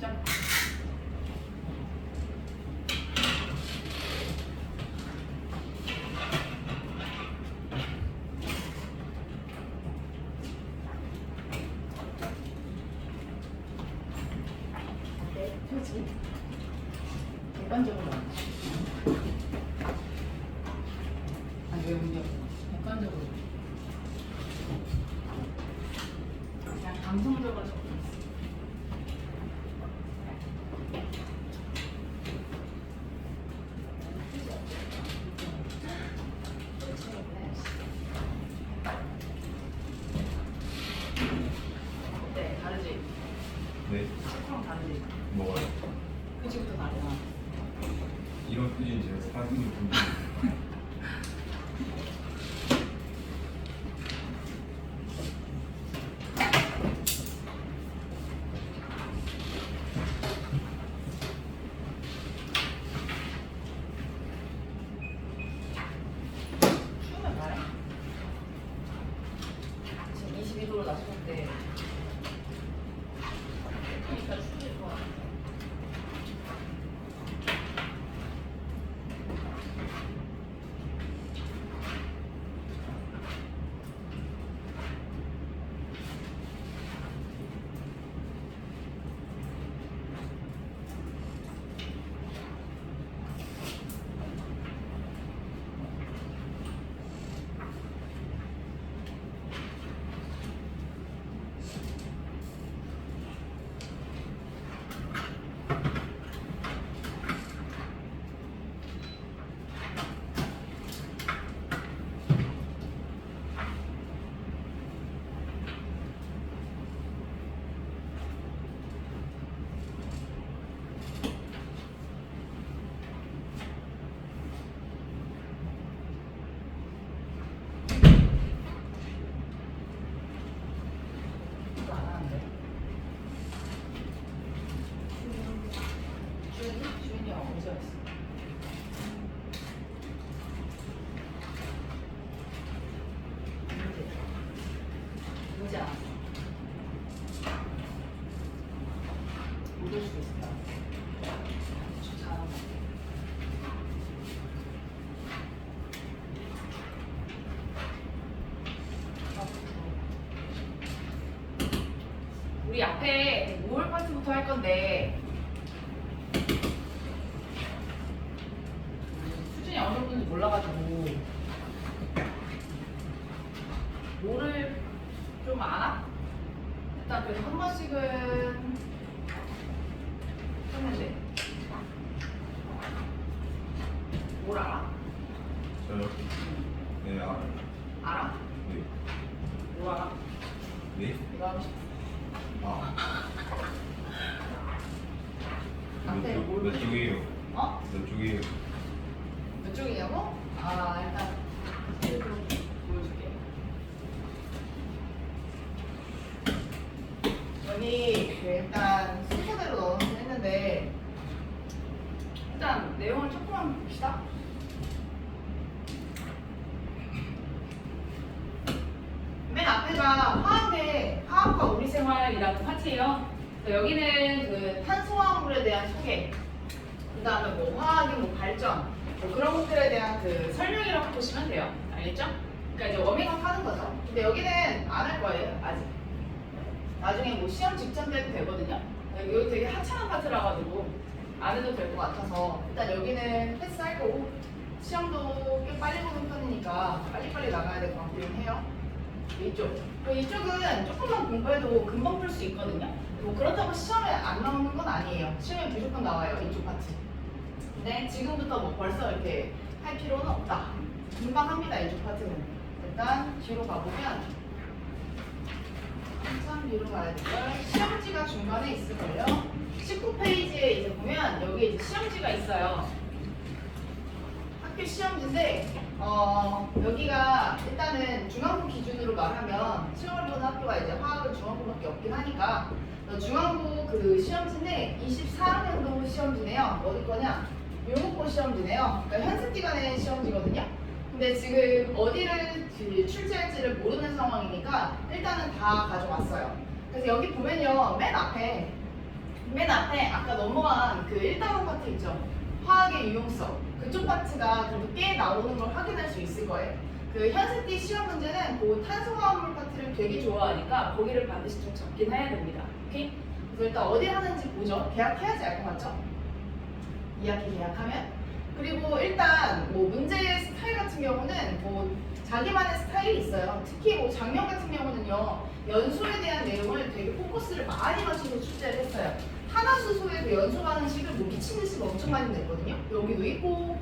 시작. 네, 표지. 객관적으로. 아니, 왜 운영? 객관적으로. 그냥 감성적으로 적었어. 네, 다르지? 네. 책랑 다르지? 뭐가요? 표지부터 다르잖아. 이런 표지는 제가 사진을 본 적이 없어요. 추우면 말해. 지금 22도로 낮췄는데 그러니까 추워질 것 같아. 이거 안 하는데. 주인이 어제 왔어. 문제 안 왔어. 못 올 수도 있다. 잘하고. 우리 앞에 5월 파트부터 할 건데 수준이 어느 정도인지 몰라가지고 뭐를 좀 알아? 일단 그래도 한 번씩은 했는데 뭘 알아? 저요? 네, 알아요. 알아? 네. 뭐 알아? 네? 이거 하고 싶어. 아. 앞에 뭘 몇 쪽이에요? 어? 몇 쪽이에요? 몇 쪽이냐고? 아 일단 일부러 보여줄게. 여기 그 일단 순서대로 넣어놓긴 했는데 일단 내용을 조금만 봅시다. 맨 앞에가 화학과 우리생활이라는 파트예요. 그래서 여기는 그 탄소화물에 대한 소개, 그 다음에 뭐 화학의 뭐 발전, 뭐 그런 것들에 대한 그 설명이라고 보시면 돼요. 알겠죠? 그러니까 이제 워밍업 하는 거죠. 근데 여기는 안 할 거예요, 아직. 나중에 뭐 시험 직전 때도 되거든요. 여기 되게 하찮은 파트라 가지고 안 해도 될 것 같아서 일단 여기는 패스할 거고, 시험도 꽤 빨리 보는 편이니까 빨리빨리 나가야 될 것 같긴 해요. 이쪽은 조금만 공부해도 금방 풀 수 있거든요. 뭐 그렇다고 시험에 안 나오는 건 아니에요. 시험에 무조건 나와요, 이쪽 파트. 근데 지금부터 뭐 벌써 이렇게 할 필요는 없다. 금방 합니다, 이쪽 파트는. 일단 뒤로 가보면 한참 뒤로 가야 될걸. 시험지가 중간에 있을걸요. 19페이지에 이제 보면 여기 이제 시험지가 있어요. 학교 시험지인데 여기가 일단은 중앙부 기준으로 말하면 시험을 보는 학교가 이제 화학은 중앙부밖에 없긴 하니까 중앙부 그 시험지인데 24학년도 시험지네요. 어디 거냐? 묘목고 시험지네요. 그러니까 현습기간의 시험지거든요. 근데 지금 어디를 출제할지를 모르는 상황이니까 일단은 다 가져왔어요. 그래서 여기 보면요, 맨 앞에 맨 앞에 아까 넘어간 그 1단원 파트 있죠? 화학의 유용성. 그쪽 파트가 그래도 꽤 나오는 걸 확인할 수 있을 거예요. 그 현세띠 시험 문제는 그 탄소화합물 파트를 되게 좋아하니까 거기를 반드시 좀 적긴 해야 됩니다. 오케이? 그래서 일단 어디 하는지 보죠. 계약해야지 알 것 같죠? 2학기 계약하면. 그리고 일단 뭐 문제의 스타일 같은 경우는 뭐 자기만의 스타일이 있어요. 특히 뭐 작년 같은 경우는요. 연소에 대한 내용을 되게 포커스를 많이 맞춰서 출제를 했어요. 탄화수소의 그 연소 반응식을 뭐 미친 듯이 엄청 많이 냈거든요. 여기도 있고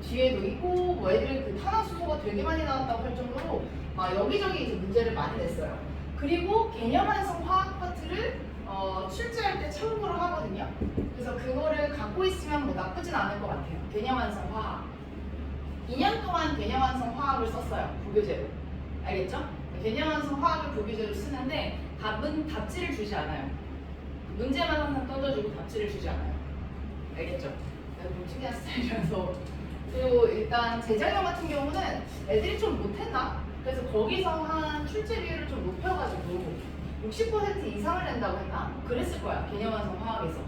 뒤에도 있고 뭐 애들이 그 탄화수소가 되게 많이 나왔다고 할 정도로 막 여기저기 이제 문제를 많이 냈어요. 그리고 개념 완성 화학 파트를 출제할 때 참고를 하거든요. 그래서 그거를 갖고 있으면 뭐 나쁘진 않을 것 같아요. 개념 완성 화학. 2년 동안 개념 완성 화학을 썼어요. 부교재로. 알겠죠? 개념 완성 화학을 부교재로 쓰는데 답은 답지를 주지 않아요. 문제만 항상 던져주고 답지를 주지 않아요. 알겠죠? 내가 좀 특이한 스타일이라서. 그리고 일단 재작년 같은 경우는 애들이 좀 못했나? 그래서 거기서 한 출제 비율을 좀 높여가지고 60% 이상을 낸다고 했나? 그랬을 거야. 개념 완성 화학에서.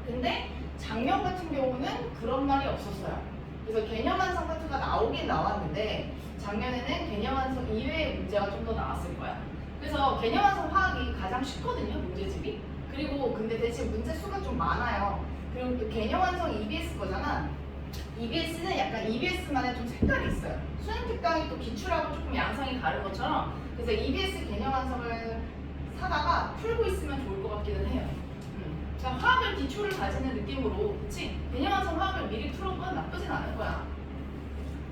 근데 작년 같은 경우는 그런 말이 없었어요. 그래서 개념 완성 파트가 나오긴 나왔는데 작년에는 개념 완성 이외의 문제가 좀 더 나왔을 거야. 그래서 개념 완성 화학이 가장 쉽거든요, 문제집이. 그리고 근데 대신 문제 수가 좀 많아요. 그리고 또 개념 완성 EBS 거잖아. EBS는 약간 EBS만의 좀 색깔이 있어요. 수능 특강이 또 기출하고 조금 양상이 다른 것처럼. 그래서 EBS 개념 완성을 사다가 풀고 있으면 좋을 것 같기는 해요. 그러니까 화학을 기초를 가지는 느낌으로, 그치? 개념 완성 화학을 미리 풀어보면 나쁘진 않을 거야.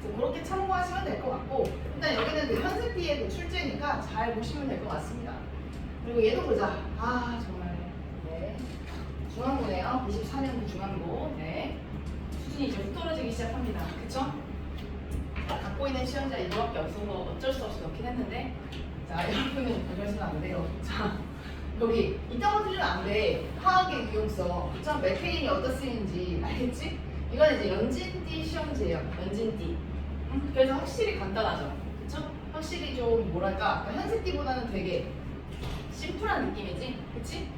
그래서 그렇게 참고하시면 될 것 같고, 일단 여기는 그 현세띠의 그 출제니까 잘 보시면 될 것 같습니다. 그리고 얘도 보자. 아 정말. 네. 중앙고네요. 24년도 중앙고. 네. 수준이 이제 훅 떨어지기 시작합니다. 그쵸? 갖고 있는 시험자 이거밖에 없어서 어쩔 수 없이 넣긴 했는데, 자 여러분은 그러시면 안 돼요. 자 여기 이따가 틀리면 안 돼. 화학의 유용성. 그쵸? 메테인이 어디다 쓰이는지 알겠지? 이건 이제 연진띠 시험지예요. 연진띠. 그래서 확실히 간단하죠. 그쵸? 확실히 좀 뭐랄까 현세띠보다는 되게 심플한 느낌이지? 그치?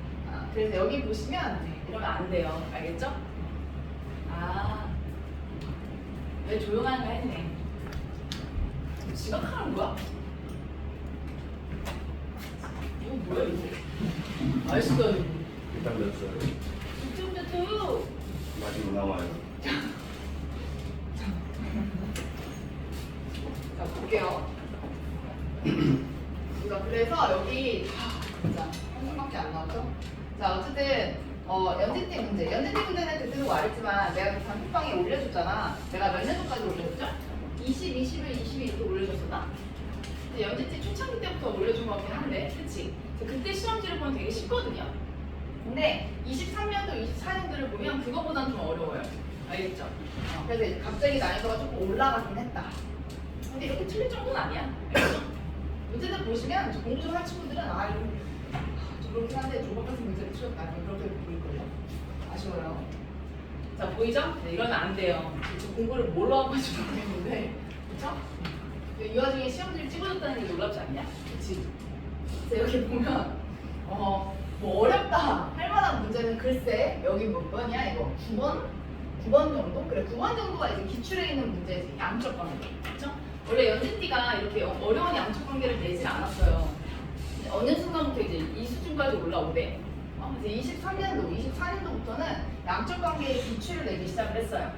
그래서 여기 보시면 이러면 안 돼요. 알겠죠? 왜 조용한가 했네. 지각하는 거야? 이거 뭐야 이거? 맛있어 이거. 일단 됐어요. 뚜뚜뚜. 마지막 나와요. 자 볼게요. 그래서 여기 진짜 한 번밖에 안 나왔죠? 자 어쨌든 연진띠 문제. 연진띠 문제는 그때도 말했지만 내가 그 단톡방에 올려줬잖아. 내가 몇 년도까지 올려줬죠? 20, 21, 22 이렇게 올려줬었나? 근데 연진띠 초창기 때부터 올려준 것 같긴 한데, 그치? 그때 시험지를 보면 되게 쉽거든요. 근데 23년도, 24년도를 보면 그거보다는 좀 어려워요. 알겠죠? 그래서 이제 갑자기 난이도가 조금 올라가긴 했다. 근데 이렇게 틀릴 정도는 아니야. 알겠죠? 문제들 보시면 공부 좀 할 친구들은 좀 그렇긴 한데 조각 같은 문제를 틀렸다. 그렇게 보일걸요. 아쉬워요. 자 보이죠? 네, 이러면 안 돼요. 지금 공부를 뭘로 하고 있는지 모르겠는데, 그렇죠? 이 와중에 시험지를 찍어줬다는 게 놀랍지 않냐? 그치? 그래서 여기 보면 뭐 어렵다 할 만한 문제는 글쎄 여기 몇 번이야 이거 9번 정도? 그래 9번 정도가 이제 기출에 있는 문제지. 양적 관계. 그렇죠? 원래 연진띠가 이렇게 어려운 양적 관계를 내질 않았어요. 어느 순간부터 이제 이 수준까지 올라오대. 그래서 23년도, 24년도부터는 양적 관계의 기출을 내기 시작을 했어요.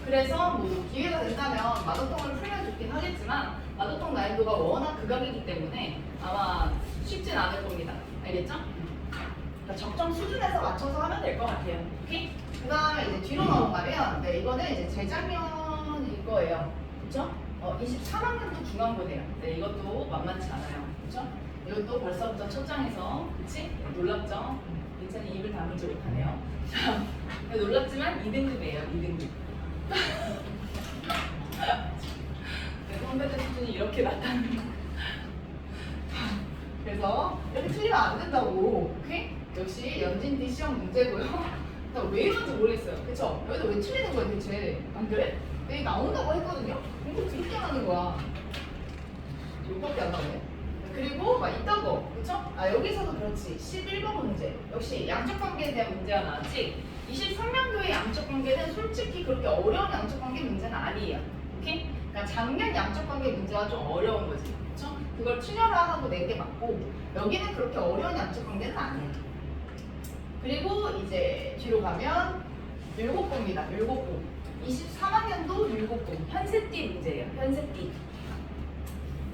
그래서 뭐 기회가 된다면 마더통을 풀려줬긴 하겠지만 마더통 난이도가 워낙 극악이기 때문에 아마 쉽진 않을 겁니다. 알겠죠? 그러니까 적정 수준에서 맞춰서 하면 될 것 같아요. 오케이? 그 다음에 이제 뒤로 넘어가면 네, 이거는 이제 재작년일 거예요. 그쵸? 23학년도 중간고네요. 네, 이것도 만만치 않아요. 그쵸? 이것도 벌써부터 첫 장에서 그치? 네, 놀랍죠? 괜찮이 입을 다물지 못하네요. 자, 놀랍지만 2등급이에요. 2등급. 선배들 수준이 이렇게 나타나는 거. 그래서 이렇게 틀리면 안 된다고. 오케이? 역시 연진띠 시험 문제고요. 왜 이런지 모르겠어요. 그쵸? 여기서 왜 틀리는 거야 대체? 안 그래? 내가 나온다고 했거든요? 공부 그렇게 안 하는 거야. 욕밖에 안 나오네. 그리고 봐봐 있던 거 그쵸? 아 여기서도 그렇지 11번 문제 역시 양적 관계에 대한 문제가 나왔지 23년도의 양적 관계는 솔직히 그렇게 어려운 양적 관계 문제는 아니에요 오케이? 그러니까 작년 양적 관계 문제가 좀 어려운 거지 그쵸? 그걸 충혈화하고 4개 맞고 여기는 그렇게 어려운 양적 관계는 아니에요 그리고 이제 뒤로 가면 율곡고입니다 율곡고 23학년도 율곡고 현세띠 문제예요 현세띠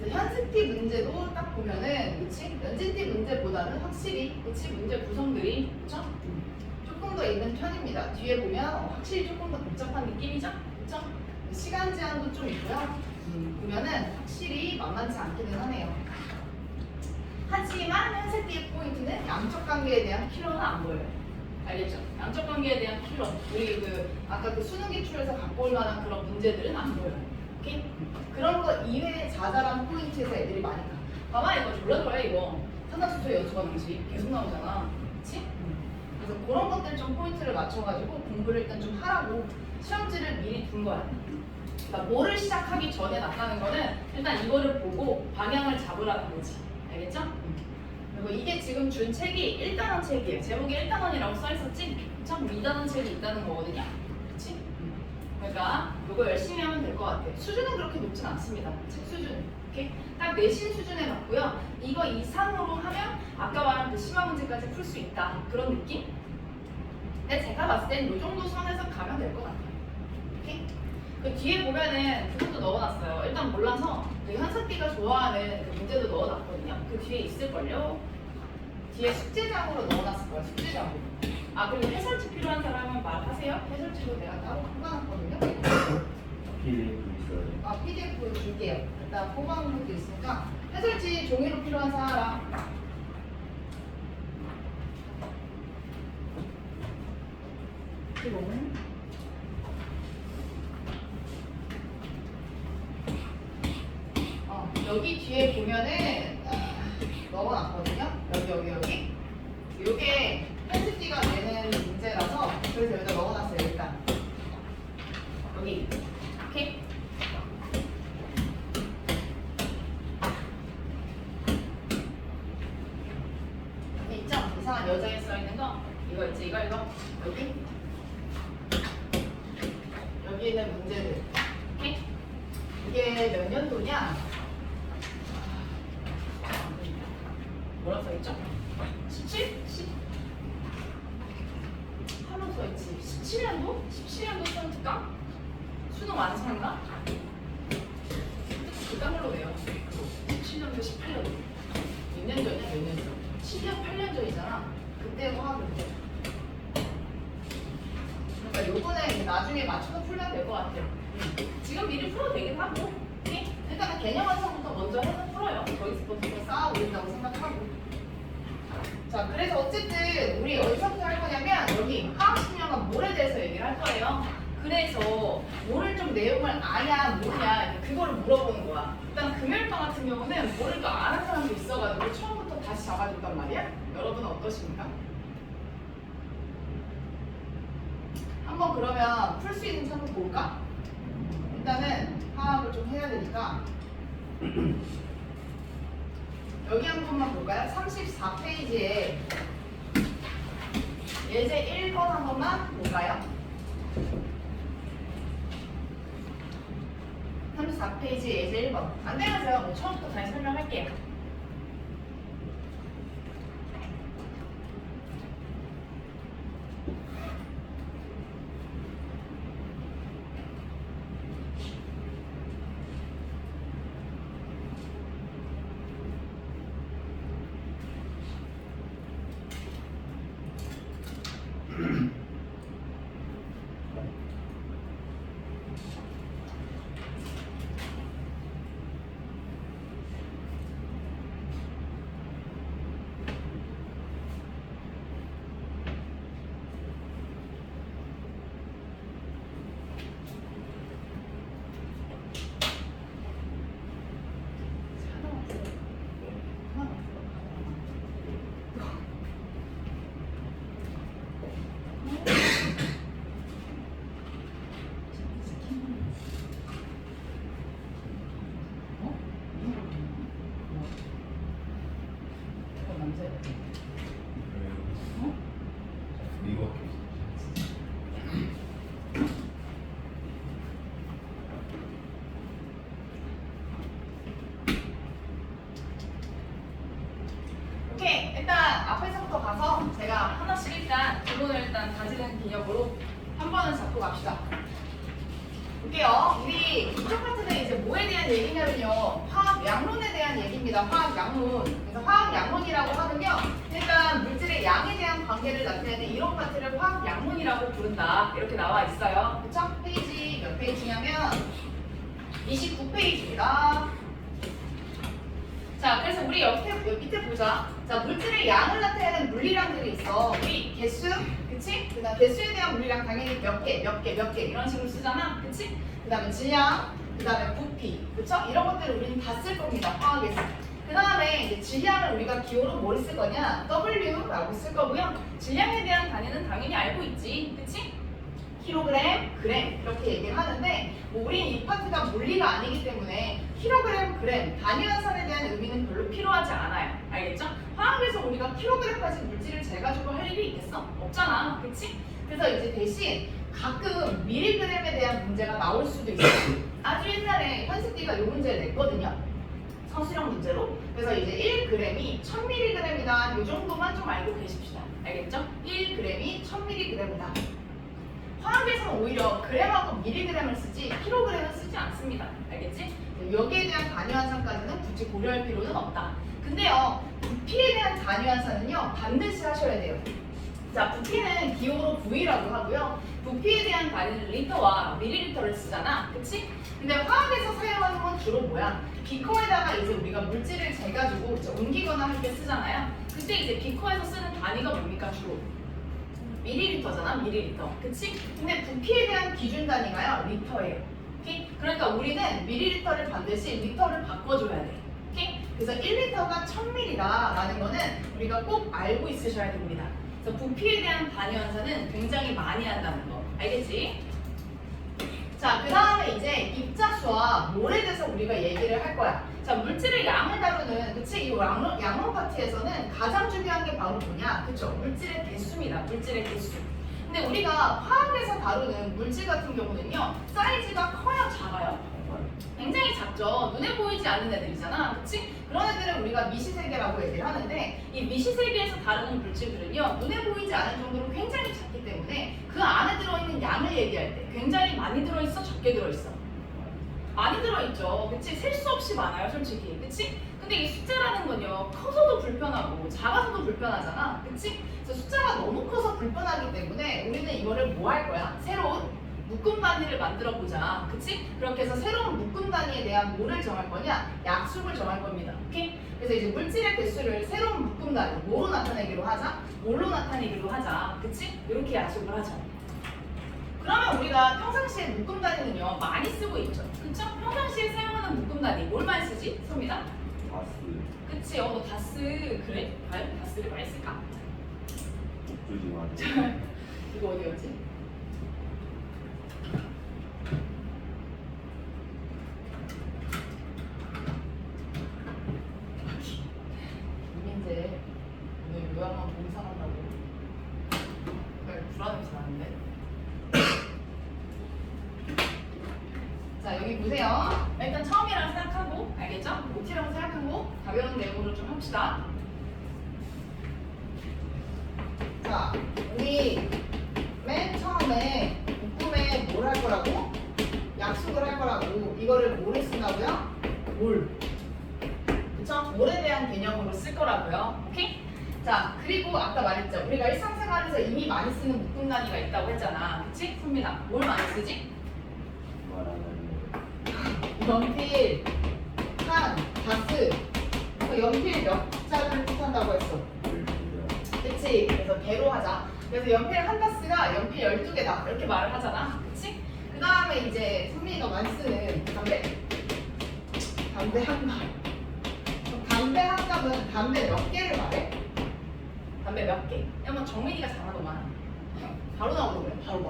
현세띠 문제도 딱 보면은 그치? 연세띠 문제보다는 확실히 그치? 문제 구성들이 그쵸? 조금 더 있는 편입니다. 뒤에 보면 확실히 조금 더 복잡한 느낌이죠? 그쵸? 시간 제한도 좀 있고요. 보면은 확실히 만만치 않기는 하네요. 하지만 현세띠의 포인트는 양적 관계에 대한 킬러는 안 보여요. 알겠죠? 양적 관계에 대한 킬러. 우리 아까 수능 기출에서 갖고 올 만한 그런 문제들은 안 보여요. 오케이? 그런 거 이외의 자잘한 포인트에서 애들이 많이 가. 봐봐 이거 졸라 좋아해 이거. 산화수소 연소가 방식 계속 나오잖아. 그치? 그래서 그런 것들 좀 포인트를 맞춰가지고 공부를 일단 좀 하라고 시험지를 미리 둔 거야. 그러니까 뭐를 시작하기 전에 나타나는 거는 일단 이거를 보고 방향을 잡으라는 거지. 알겠죠? 그리고 이게 지금 준 책이 1단원 책이에요. 제목이 1단원이라고 써있었지? 그쵸? 2단원 책이 있다는 거거든요. 그치? 그러니까 이거 열심히 하면 될 것 같아. 수준은 그렇게 높진 않습니다. 책 수준. 오케이? 딱 내신 수준에 맞고요. 이거 이상으로 하면 아까 말한 그 심화 문제까지 풀 수 있다. 그런 느낌? 근데 제가 봤을 땐 이 정도 선에서 가면 될 것 같아요. 오케이? 그 뒤에 보면은 그것도 넣어놨어요. 일단 몰라서 그 현석이가 좋아하는 그 문제도 넣어놨거든요. 그 뒤에 있을걸요? 뒤에 숙제장으로 넣어놨을 거야. 숙제장으로. 아 그리고 해설지 필요한 사람은 말하세요. 해설지도 내가 따로 뽑아놨거든요. PDF 있어요. 아 PDF 줄게요. 일단 뽑아놓은 것도 있으니까 해설지 종이로 필요한 사람. 그리고 여기 뒤에 보면은 넣어놨거든요. 여기. 요게 편집지가 내는 문제라서 그래서 여기다 넣어놨어요. 일단 여기. 오케이? 여기 있죠? 이상한 여자에 써있는 거 이거 있지? 이거 여기 여기 있는 문제들. 오케이? 이게 몇 년도냐? 뭐라 써있죠? 17? 10? 하루 써있지 17년도? 17년도 써있을까? 수능 완성인가? 그딴 걸로 내요 17년도 18년도 몇 년 전이야 몇 년 전? 7년 8년 전이잖아 그때 화학을 때 그러니까 요번에 나중에 맞춰서 풀면 될 것 같아요 지금 미리 풀어도 되긴 하고 일단은 개념 완성부터 먼저 해서 풀어요 거기서부터 쌓아 올린다고 생각하고 자 그래서 어쨌든 우리 어디서부터 할 거냐면 여기 화학식량과 몰에 대해서 얘기를 할 거예요 그래서 몰을 좀 내용을 아냐 모르냐 그거를 물어보는 거야 일단 금요일방 같은 경우는 몰을 또 아는 사람도 있어가지고 처음부터 다시 잡아줬단 말이야 여러분은 어떠십니까? 한번 그러면 풀 수 있는 창을 볼까? 일단은 화학을 좀 해야 되니까 여기 한 번만 볼까요? 34페이지에 예제 1번 한 번만 볼까요? 34페이지 예제 1번 안 되면 제가 뭐 처음부터 다시 설명할게요 어? 이거밖에 없어. 오케이, 일단 앞에서부터 가서 제가 하나씩 일단 기본을 일단 다지는 기념으로 한 번은 잡고 갑시다. 볼게요. 우리 이쪽 파트는 이제 뭐에 대한 얘기냐면요. 화학 양론에 대한 얘기입니다. 화학 양론. 그래서 화학 양론이라고 하면요. 일단 물질의 양에 대한 관계를 나타내는 이런 파트를 화학 양론이라고 부른다. 이렇게 나와 있어요. 그쵸? 페이지 몇 페이지냐면 29페이지입니다. 자, 그래서 우리 옆에 밑에 보자. 자, 물질의 양을 나타내는 물리량들이 있어. 우리 개수, 그치? 그다음 개수에 대한 물리량 당연히 몇 개 이런 식으로 쓰잖아, 그치? 그다음에 질량, 그다음에 부피, 그쵸? 이런 것들을 우리는 다 쓸 겁니다, 화학에서. 그다음에 이제 질량을 우리가 기호로 뭘 쓸 거냐? W라고 쓸 거고요. 질량에 대한 단위는 당연히 알고 있지, 그치? 킬로그램, 그램 이렇게 얘기를 하는데 뭐 우린 이 파트가 물리가 아니기 때문에 킬로그램, 그램, 단위환산에 대한 의미는 별로 필요하지 않아요. 알겠죠? 화학에서 우리가 킬로그램까지 물질을 재가지고 할 일이 있겠어? 없잖아. 그치? 그래서 이제 대신 가끔 미리그램에 대한 문제가 나올 수도 있어요. 아주 옛날에 현식이가 이 문제를 냈거든요. 서술형 문제로. 그래서 이제 1g이 1000mg이다. 이 정도만 좀 알고 계십시다. 알겠죠? 1g이 1000mg이다. 화학에서는 오히려 그램하고 미리그램을 쓰지 킬로그램을 쓰지 않습니다. 알겠지? 여기에 대한 단위환산까지는 굳이 고려할 필요는 없다. 근데요, 부피에 대한 단위환산은요 반드시 하셔야 돼요. 자, 부피는 기호로 V라고 하고요. 부피에 대한 단위는 리터와 밀리리터를 쓰잖아. 그치? 근데 화학에서 사용하는 건 주로 뭐야? 비커에다가 이제 우리가 물질을 재가지고 이제 옮기거나 할 때 쓰잖아요. 그때 이제 비커에서 쓰는 단위가 뭡니까 주로? 밀리리터잖아, 밀리리터. 그치? 근데 부피에 대한 기준 단위가요, 리터예요. 오케이? 그러니까 우리는 밀리리터를 반드시 리터를 바꿔줘야 돼. 오케이? 그래서 1리터가 1000ml다라는 거는 우리가 꼭 알고 있으셔야 됩니다. 그래서 부피에 대한 단위환산은 굉장히 많이 한다는 거. 알겠지? 자, 그 다음에 이제 입자수와 몰에 대해서 우리가 얘기를 할 거야. 자, 물질의 양을 다루는, 그치? 이 양론 파트에서는 가장 중요한 게 바로 뭐냐? 그쵸? 물질의 개수입니다. 물질의 개수. 근데 우리가 화학에서 다루는 물질 같은 경우는요, 사이즈가 커요, 작아요? 굉장히 작죠. 눈에 보이지 않는 애들이잖아. 그치? 그런 애들은 우리가 미시세계라고 얘기를 하는데, 이 미시세계에서 다루는 물질들은요, 눈에 보이지 않은 정도로 굉장히 작기 때문에 그 안에 들어있는 양을 얘기할 때 굉장히 많이 들어있어, 적게 들어있어? 많이 들어있죠. 그치? 셀 수 없이 많아요, 솔직히. 그치? 근데 이 숫자라는 건요, 커서도 불편하고 작아서도 불편하잖아. 그치? 그래서 숫자가 너무 커서 불편하기 때문에 우리는 이거를 뭐 할 거야? 새로운 묶음 단위를 만들어 보자. 그치? 그렇게 해서 새로운 묶음 단위에 대한 뭐를 정할 거냐? 약속을 정할 겁니다. 오케이? 그래서 이제 물질의 개수를 새로운 묶음 단위, 뭐로 나타내기로 하자? 뭘로 나타내기로 하자. 그치? 이렇게 약속을 하자. 그러면 우리가 평상시에 묶음 단위는요, 많이 쓰고 있죠. 그쵸? 평상시에 사용하는 묶음 단위, 뭘 많이 쓰지? 소미다? 다스. 그치? 너 다스. 그래? 과연 다스를 많이 쓸까? 주지 마. 이거 어디였지? 이민재 오늘 요양원 봉사한다고 불안해서 나는데. 자, 여기 보세요. 일단 처음이라고 생각하고, 알겠죠? OT라고 생각하고 가벼운 내용으로 좀 합시다. 자, 우리 맨 처음에 묶음에 뭘 할 거라고? 약속을 할 거라고. 이거를 뭐를 쓴다고요? 몰. 그쵸? 몰에 대한 개념으로 쓸 거라고요. 오케이? 자, 그리고 아까 말했죠. 우리가 일상생활에서 이미 많이 쓰는 묶음 단위가 있다고 했잖아. 그치? 손민아, 뭘 많이 쓰지? 연필, 칸, 다스. 연필 몇 자를 뜻한다고 했어? 그치? 그래서 개로 하자. 그래서 연필 한 다스가 연필 12개다. 이렇게 말을 하잖아. 그치? 그 다음에 이제 선민이가 많이 쓰는 담배. 담배 한 갑. 담배 한 갑은 담배 몇 개를 말해? 담배 몇 개? 야뭐 정민이가 잘하더만. 바로 나오더래. 바로.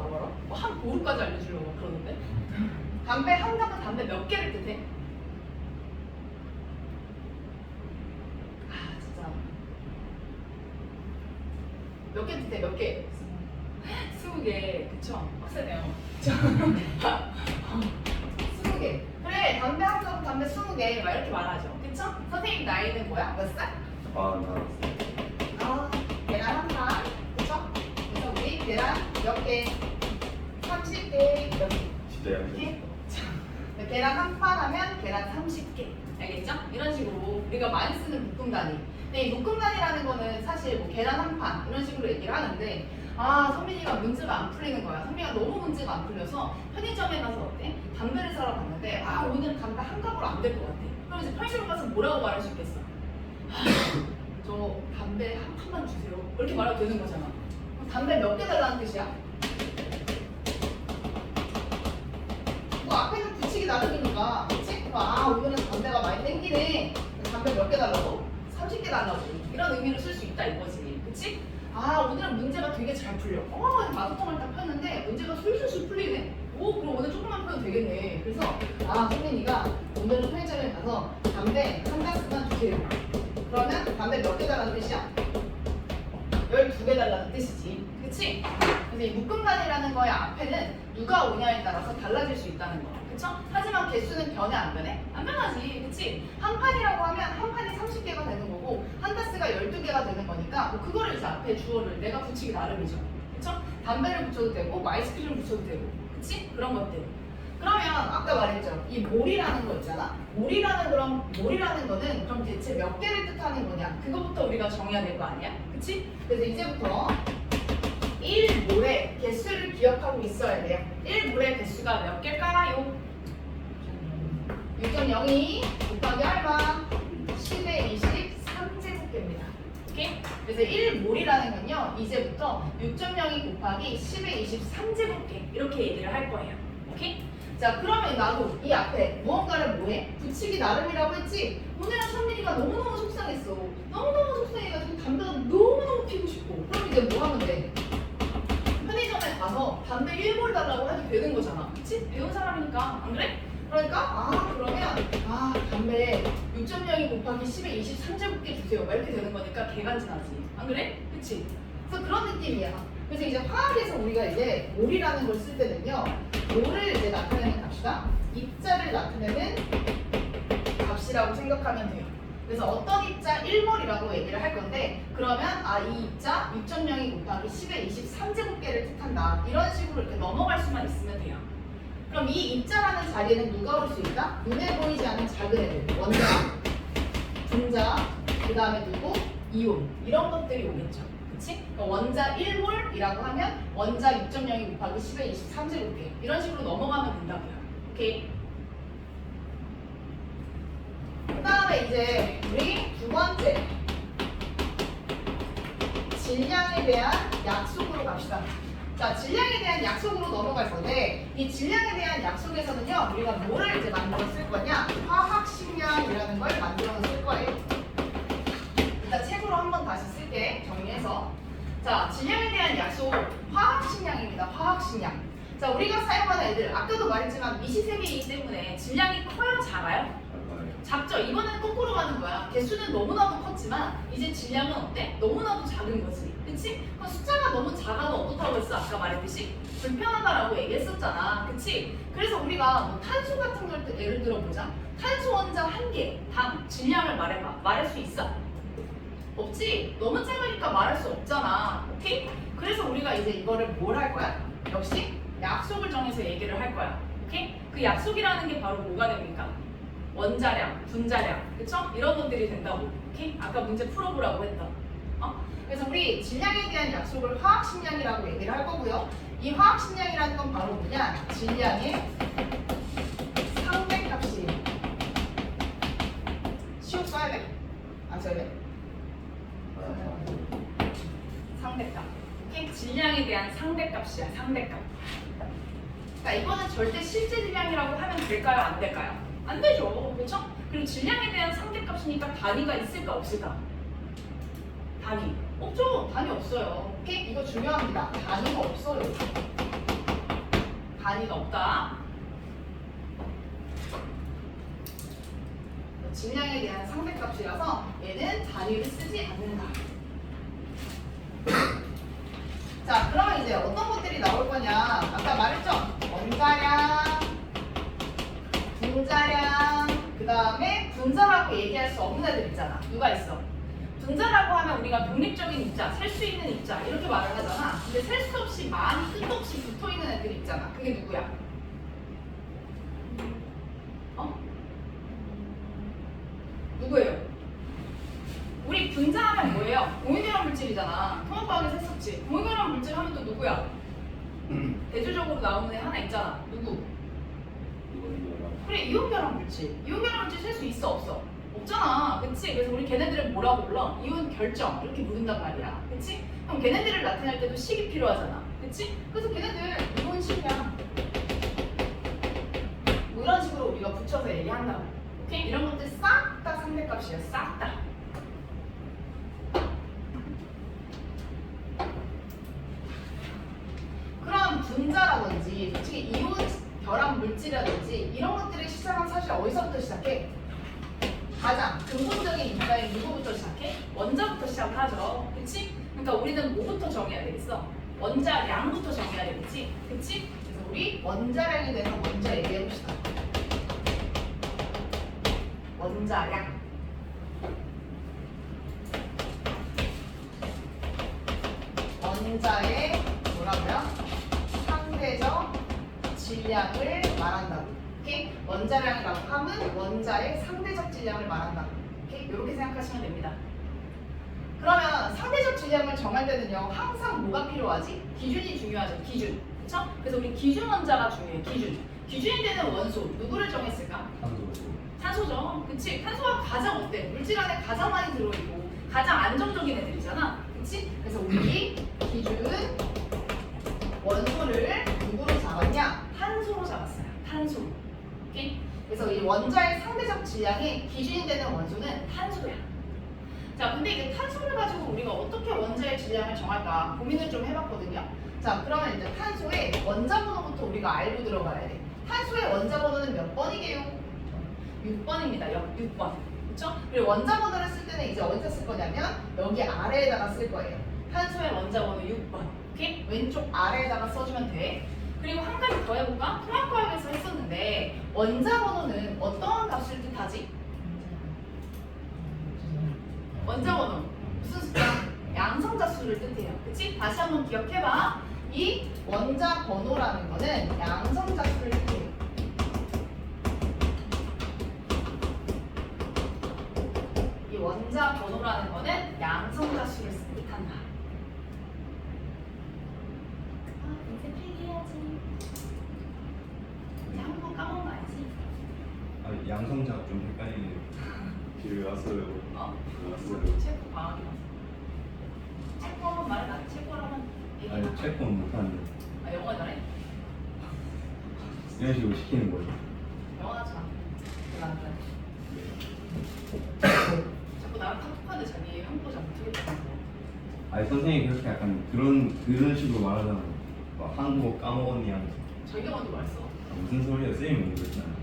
뭐 한 보루까지 알려주려고 막 그러는데. 담배 한 갑은 담배 몇 개를 뜻해? 아 진짜 몇 개 드세요? 몇 개? 20개. 그쵸? 빡세네요. 20개. 그래, 담배 한 가구 담배 20개. 막 이렇게 말하죠. 그쵸? 선생님 나이는 뭐야? 몇 살? 계란 한 판. 그쵸? 그래서 우리 계란 몇 개? 30개. 몇 개? 진짜 이렇게? 자, 계란 한 판 하면 계란 30개. 알겠죠? 이런 식으로 우리가 많이 쓰는 묶음 단위. 근데 이 묶음 단위라는 거는 사실 뭐 계란 한 판 이런 식으로 얘기를 하는데 선민이가 문제가 안 풀리는 거야. 선민이가 너무 문제가 안 풀려서 편의점에 가서 어때? 담배를 사러 갔는데 오늘 담배 한 갑으로 안 될 것 같아. 그럼 이제 편의점 가서 뭐라고 말할 수 있겠어? 저 담배 한 칸만 주세요. 이렇게 말해도 되는 거잖아. 그럼 담배 몇 개 달라는 뜻이야? 뭐 앞에는 붙이기 나름이니까, 그치? 오늘은 담배가 많이 땡기네. 담배 몇 개 달라고? 30개 달라고. 이런 의미로 쓸 수 있다 이거지. 그치? 오늘은 문제가 되게 잘 풀려. 마구통을 딱 폈는데 문제가 술술술 풀리네. 그럼 오늘 조금만 풀어도 되겠네. 그래서 선생님이가 오늘은 편의점에 가서 담배 한 가스만 주세요. 그러면 담배 몇 개 달라는 뜻이야? 12개 달라는 뜻이지. 그치? 그래서 이 묶음단이라는 거의 앞에는 누가 오냐에 따라서 달라질 수 있다는 거. 그쵸? 하지만 개수는 변해 안 변해? 안 변하지. 그치? 한 판이라고 하면 한 판이 30개가 되는 거고 한 다스가 12개가 되는 거니까 그거를 이제 앞에 주어를 내가 붙이기 나름이죠. 그쵸? 담배를 붙여도 되고 뭐 아이스크림을 붙여도 되고 그치? 그런 것들. 그러면 아까 말했죠. 이 몰이라는 거 있잖아. 몰이라는 거는 그럼 대체 몇 개를 뜻하는 거냐? 그거부터 우리가 정해야 될 거 아니야? 그치? 그래서 이제부터 1몰의 개수를 기억하고 있어야 돼요. 1몰의 개수가 몇 개일까요? 6.02 곱하기 얼마? 10의 23제곱개입니다. 오케이? 그래서 1몰이라는 건요. 이제부터 6.02 곱하기 10의 23제곱개 이렇게 얘기를 할 거예요. 오케이? 자, 그러면 나도 이 앞에 무언가를 뭐해? 붙이기 나름이라고 했지? 오늘은 선민이가 너무너무 속상했어. 너무너무 속상해가지고 담배가 너무너무 피우고 싶고. 그럼 이제 뭐 하면 돼? 편의점에 가서 담배 1몰 달라고 해도 되는 거잖아. 그치? 배운 사람이니까. 안 그래? 그러니까 그러면 담배 6.02 곱하기 10의 23제곱개 주세요. 막 이렇게 되는 거니까 개간지나지. 안 그래? 그치? 그래서 그런 느낌이야. 그래서 이제 화학에서 우리가 이제 몰이라는 걸 쓸 때는요. 몰을 이제 나타내는 값이다. 입자를 나타내는 값이라고 생각하면 돼요. 그래서 어떤 입자 1몰이라고 얘기를 할 건데 그러면 이 입자 6.02 곱하기 10의 23제곱개를 뜻한다. 이런 식으로 이렇게 넘어갈 수만 있으면 돼요. 그럼 이 입자라는 자리에는 누가 올 수 있다? 눈에 보이지 않는 작은 애들. 원자, 분자, 그 다음에 누구? 이온. 이런 것들이 오겠죠. 그치? 그러니까 원자 1몰이라고 하면 원자 6.02 곱하기 10의 23제곱개. 이런 식으로 넘어가면 된다고요. 오케이? 그 다음에 이제 우리 두 번째 질량에 대한 약속으로 갑시다. 자, 질량에 대한 약속으로 넘어갈 건데 이 질량에 대한 약속에서는요 우리가 뭐를 이제 만들어 쓸 거냐? 화학식량이라는 걸 만들어서 쓸 거예요. 일단 책으로 한번 다시 쓸게. 정리해서. 자, 질량에 대한 약속 화학식량입니다. 화학식량. 자, 우리가 사용하는 애들 아까도 말했지만 미시세계이기 때문에 질량이 커요? 작아요? 작죠? 이번에는 거꾸로 가는 거야. 개수는 너무나도 컸지만 이제 질량은 어때? 너무나도 작은 거지. 그치? 그럼 숫자가 너무 작아도 어떻다고 했어? 아까 말했듯이 불편하다라고 얘기했었잖아. 그치? 그래서 우리가 뭐 탄소 같은 걸 예를 들어보자. 탄소 원자 1개 당 질량을 말해봐. 말할 수 있어? 없지? 너무 작으니까 말할 수 없잖아. 오케이? 그래서 우리가 이제 이거를 뭘 할 거야? 역시 약속을 정해서 얘기를 할 거야. 오케이? 그 약속이라는 게 바로 뭐가 됩니까? 원자량, 분자량, 그쵸? 이런 것들이 된다고. 오케이? 아까 문제 풀어보라고 했다. 그래서 우리 질량에 대한 약속을 화학식량이라고 얘기를 할 거고요. 이 화학식량이라는 건 바로 뭐냐? 질량의 상대값이에요. 시옷 써야 돼? 안 써야 돼? 상대값. 오케이? 질량에 대한 상대값이야, 상대값. 그러니까 이거는 절대 실제 질량이라고 하면 될까요? 안 될까요? 안 되죠. 그렇죠? 그리고 질량에 대한 상대값이니까 단위가 있을까 없을까? 단위. 없죠. 단위 없어요. 오케이? 이거 중요합니다. 단위가 없어요. 단위가 없다. 질량에 대한 상대값이라서 얘는 단위를 쓰지 않는다. 자, 그러면 이제 어떤 것들이 나올 거냐? 아까 말했죠? 원자량, 분자량, 그 다음에 분자라고 얘기할 수 없는 애들 있잖아. 누가 있어? 분자라고 하면 우리가 독립적인 입자, 셀 수 있는 입자 이렇게 말을 하잖아. 근데 셀 수 없이 많이 끝도 없이 붙어 있는 애들 있잖아. 그게 누구야? 어? 누구예요? 우리 분자하면 뭐예요? 동위결합 물질이잖아. 통합과학에서 했었지. 동위결합 물질 하면 또 누구야? 대조적으로 나오는 애 하나 있잖아. 누구? 그래, 이온결합 물질. 이온결합 물질 셀 수 있어 없어? 없잖아. 그치? 그래서 우리 걔네들을 뭐라고 불러? 이온 결정 이렇게 부른단 말이야. 그치? 그럼 걔네들을 나타낼 때도 식이 필요하잖아. 그치? 그래서 걔네들 이온식이야. 뭐 이런 식으로 우리가 붙여서 얘기한다고. 오케이? 이런 것들 싹 다 상대값이야. 싹 다. 그럼 분자라든지 솔직히 이온 결합 물질이라든지 이런 것들의 시작은 사실 어디서부터 시작해? 가장 근본적인 입자인 누구부터 시작해? 원자부터 시작을 하죠. 그치? 그러니까 우리는 뭐부터 정해야 되겠어? 원자량부터 정해야 되겠지? 그치? 그래서 우리 원자량에 대해서 먼저 얘기해 봅시다. 원자량. 원자의 뭐라고요? 상대적 질량을 말한다고. 오케이? 원자량이라고 하면 원자의 상대적 질량을 말한다고. 오케이? 이렇게 생각하시면 됩니다. 그러면 상대적 질량을 정할 때는요, 항상 뭐가 필요하지? 기준이 중요하죠. 기준. 그쵸? 그래서 우리 기준 원자가 중요해요. 기준. 기준이 되는 원소 누구를 정했을까? 탄소죠. 그치? 탄소가 가장 어때? 물질 안에 가장 많이 들어있고 가장 안정적인 애들이잖아. 그치? 그래서 우리 기준 원소를 누구로 잡았냐? 탄소로 잡았어요. 탄소로. 오케이? 그래서 이 원자의 상대적 질량의 기준이 되는 원소는 탄소야. 자, 근데 이제 탄소를 가지고 우리가 어떻게 원자의 질량을 정할까 고민을 좀 해봤거든요. 자, 그러면 이제 탄소의 원자 번호부터 우리가 알고 들어가야 돼. 탄소의 원자 번호는 몇 번이게요? 6번입니다. 6번. 그렇죠? 그리고 원자 번호를 쓸 때는 이제 어디다 쓸 거냐면 여기 아래에다가 쓸 거예요. 탄소의 원자 번호 6번. 오케이? 왼쪽 아래에다가 써주면 돼. 그리고 한 가지 더 해볼까? 통합과학에서 했었는데 원자 번호는 어떤 값을 뜻하지? 원자 번호 무슨 숫자? 양성자 수를 뜻해요. 그치? 다시 한번 기억해봐. 이 원자 번호라는 거는 양성자 수를 뜻해요. 이 원자 번호라는 거는 양성자 수를 뜻한다. 아, 이제 필기해야지. 이제 한 번 까먹어야지. 아, 양성자가 좀 헷갈리네요. 뒤에 왔어요. 어? 왔어요. 체코 방학이 왔어. 체코 한번 말해봐. 체코라면 얘기해. 아니 체크는 못하는데 아, 영어 잘해? 이런 식으로 시키는 거예요. 영어 하지 마. 안 돼. 자꾸 나랑 카톡하는데 자기 한국어 잘 못하겠다는 거. 아니 선생님이 그렇게 약간 그런 식으로 말하잖아요. 막 한국어 까먹었니 하면서. 저희가 먼저 말했어. 무슨 소리야? 쌤이 먼저 그랬잖아요.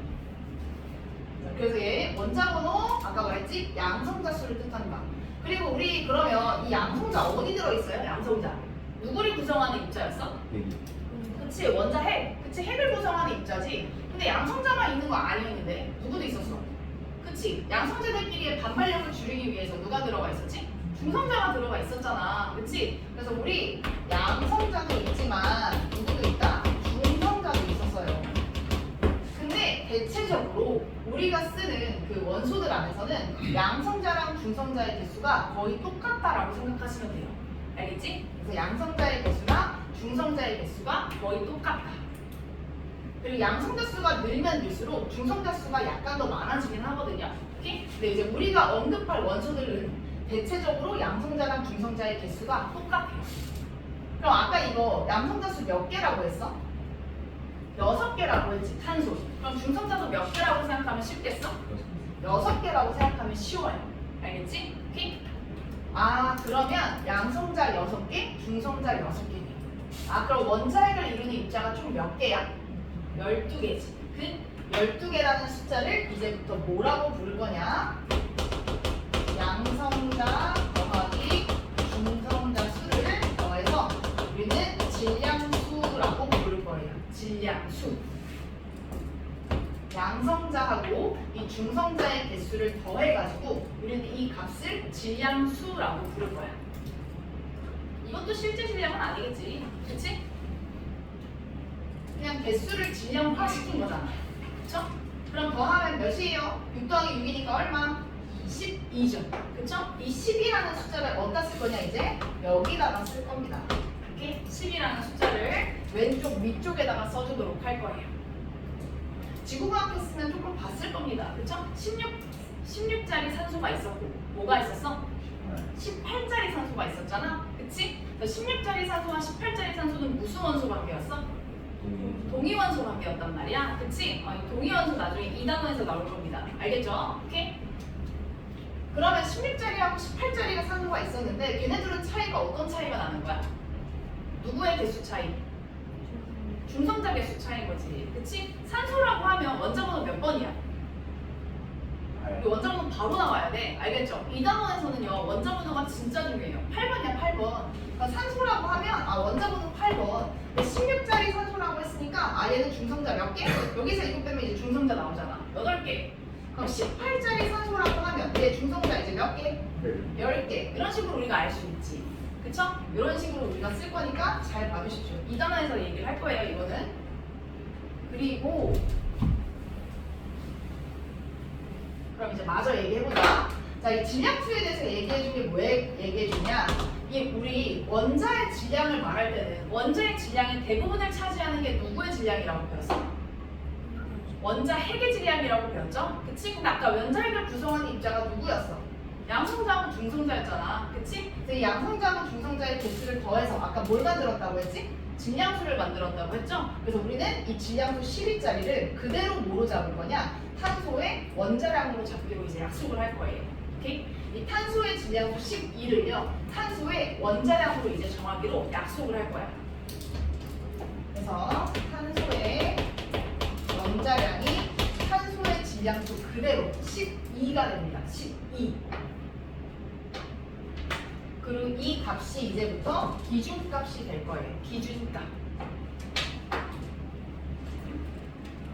그래서 얘 원자 번호 아까 말했지 양성자 수를 뜻한다. 그리고 우리 그러면 이 양성자 어디 들어있어요? 양성자 누구를 구성하는 입자였어? 여기. 그치 원자 핵. 그치 핵을 구성하는 입자지. 근데 양성자만 있는 거 아니었는데 누구도 있었어. 그치 양성자들끼리의 반발력을 줄이기 위해서 누가 들어가 있었지? 중성자가 들어가 있었잖아. 그치? 그래서 우리 양성자도 있지만 누구도 있다? 중성자도 있었어요. 근데 대체적으로 우리가 쓰는 그 원소들 안에서는 양성자랑 중성자의 개수가 거의 똑같다라고 생각하시면 돼요. 알겠지? 그래서 양성자의 개수랑 중성자의 개수가 거의 똑같다. 그리고 양성자 수가 늘면 늘수록 중성자 수가 약간 더 많아지긴 하거든요. 오케이? 근데 이제 우리가 언급할 원소들은 대체적으로 양성자랑 중성자의 개수가 똑같아요. 그럼 아까 이거 양성자 수 몇 개라고 했어? 6개라고 했지, 탄소. 그럼 중성자도 몇 개라고 생각하면 쉽겠어? 6개라고 생각하면 쉬워요. 알겠지? 오케이? 아, 그러면 양성자 6개, 중성자 6개네. 아, 그럼 원자핵을 이루는 입자가 총 몇 개야? 12개지. 그 12개라는 숫자를 이제부터 뭐라고 부를 거냐? 양성자 더하기 중성자 수를 더해서 우리는 중성자의 개수를 더해가지고 우리는 이 값을 질량수라고 부를 거야. 이것도 실제 질량은 아니겠지, 그치? 그냥 개수를 질량화시킨 거잖아, 그쵸? 그럼 더하면 몇이에요? 6 더하기 6이니까 얼마? 12죠, 그쵸? 이 10이라는 숫자를 어디다 쓸 거냐 이제? 여기다가 쓸 겁니다. 이렇게 10이라는 숫자를 왼쪽 위쪽에다가 써주도록 할 거예요. 지구과학 했으면 조금 봤을 겁니다, 그쵸? 16짜리 산소가 있었고 뭐가 있었어? 18짜리 산소가 있었잖아, 그치? 16짜리 산소와 18짜리 산소는 무슨 원소 관계였어? 동위원소 관계였단 말이야, 그치? 이 동위원소 나중에 2단원에서 나올 겁니다, 알겠죠? 오케이? 그러면 16짜리하고 18짜리가 산소가 있었는데 걔네들은 차이가 어떤 차이가 나는 거야? 누구의 개수 차이? 중성자 개수 차이인 거지, 그치? 산소라고 하면 원자번호 몇 번이야? 이 원자번호 바로 나와야 돼, 알겠죠? 2단원에서는요 원자번호가 진짜 중요해요. 8번이야 8번. 그러니까 산소라고 하면 원자번호 8번. 16짜리 산소라고 했으니까 얘는 중성자 몇 개? 여기서 이거 빼면 이제 중성자 나오잖아, 8개. 그럼 18짜리 산소라고 하면 얘 중성자 이제 몇 개? 10개. 이런 식으로 우리가 알 수 있지, 그쵸? 이런 식으로 우리가 쓸 거니까 잘 봐주십시오. 2단원에서 얘기를 할 거예요, 이거는. 그리고 그럼 이제 마저 얘기해보자. 자, 이 질량수에 대해서 얘기해준 게 뭐에 얘기해주냐? 이 우리 원자의 질량을 말할 때는 원자의 질량의 대부분을 차지하는 게 누구의 질량이라고 배웠어? 원자 핵의 질량이라고 배웠죠? 그치? 근데 아까 원자핵을 구성하는 입자가 누구였어? 양성자하고 중성자였잖아, 그치? 그래서 이 양성자하고 중성자의 개수를 더해서 아까 뭘 만들었다고 했지? 질량수를 만들었다고 했죠? 그래서 우리는 이 질량수 12짜리를 그대로 뭐로 잡을 거냐? 탄소의 원자량으로 잡기로 이제 약속을 할 거예요. 오케이? 이 탄소의 질량수 12를요, 탄소의 원자량으로 이제 정하기로 약속을 할 거야. 그래서 탄소의 원자량이 탄소의 질량수 그대로 12가 됩니다. 12. 그리고 이 값이 이제부터 기준값이 될 거예요. 기준값.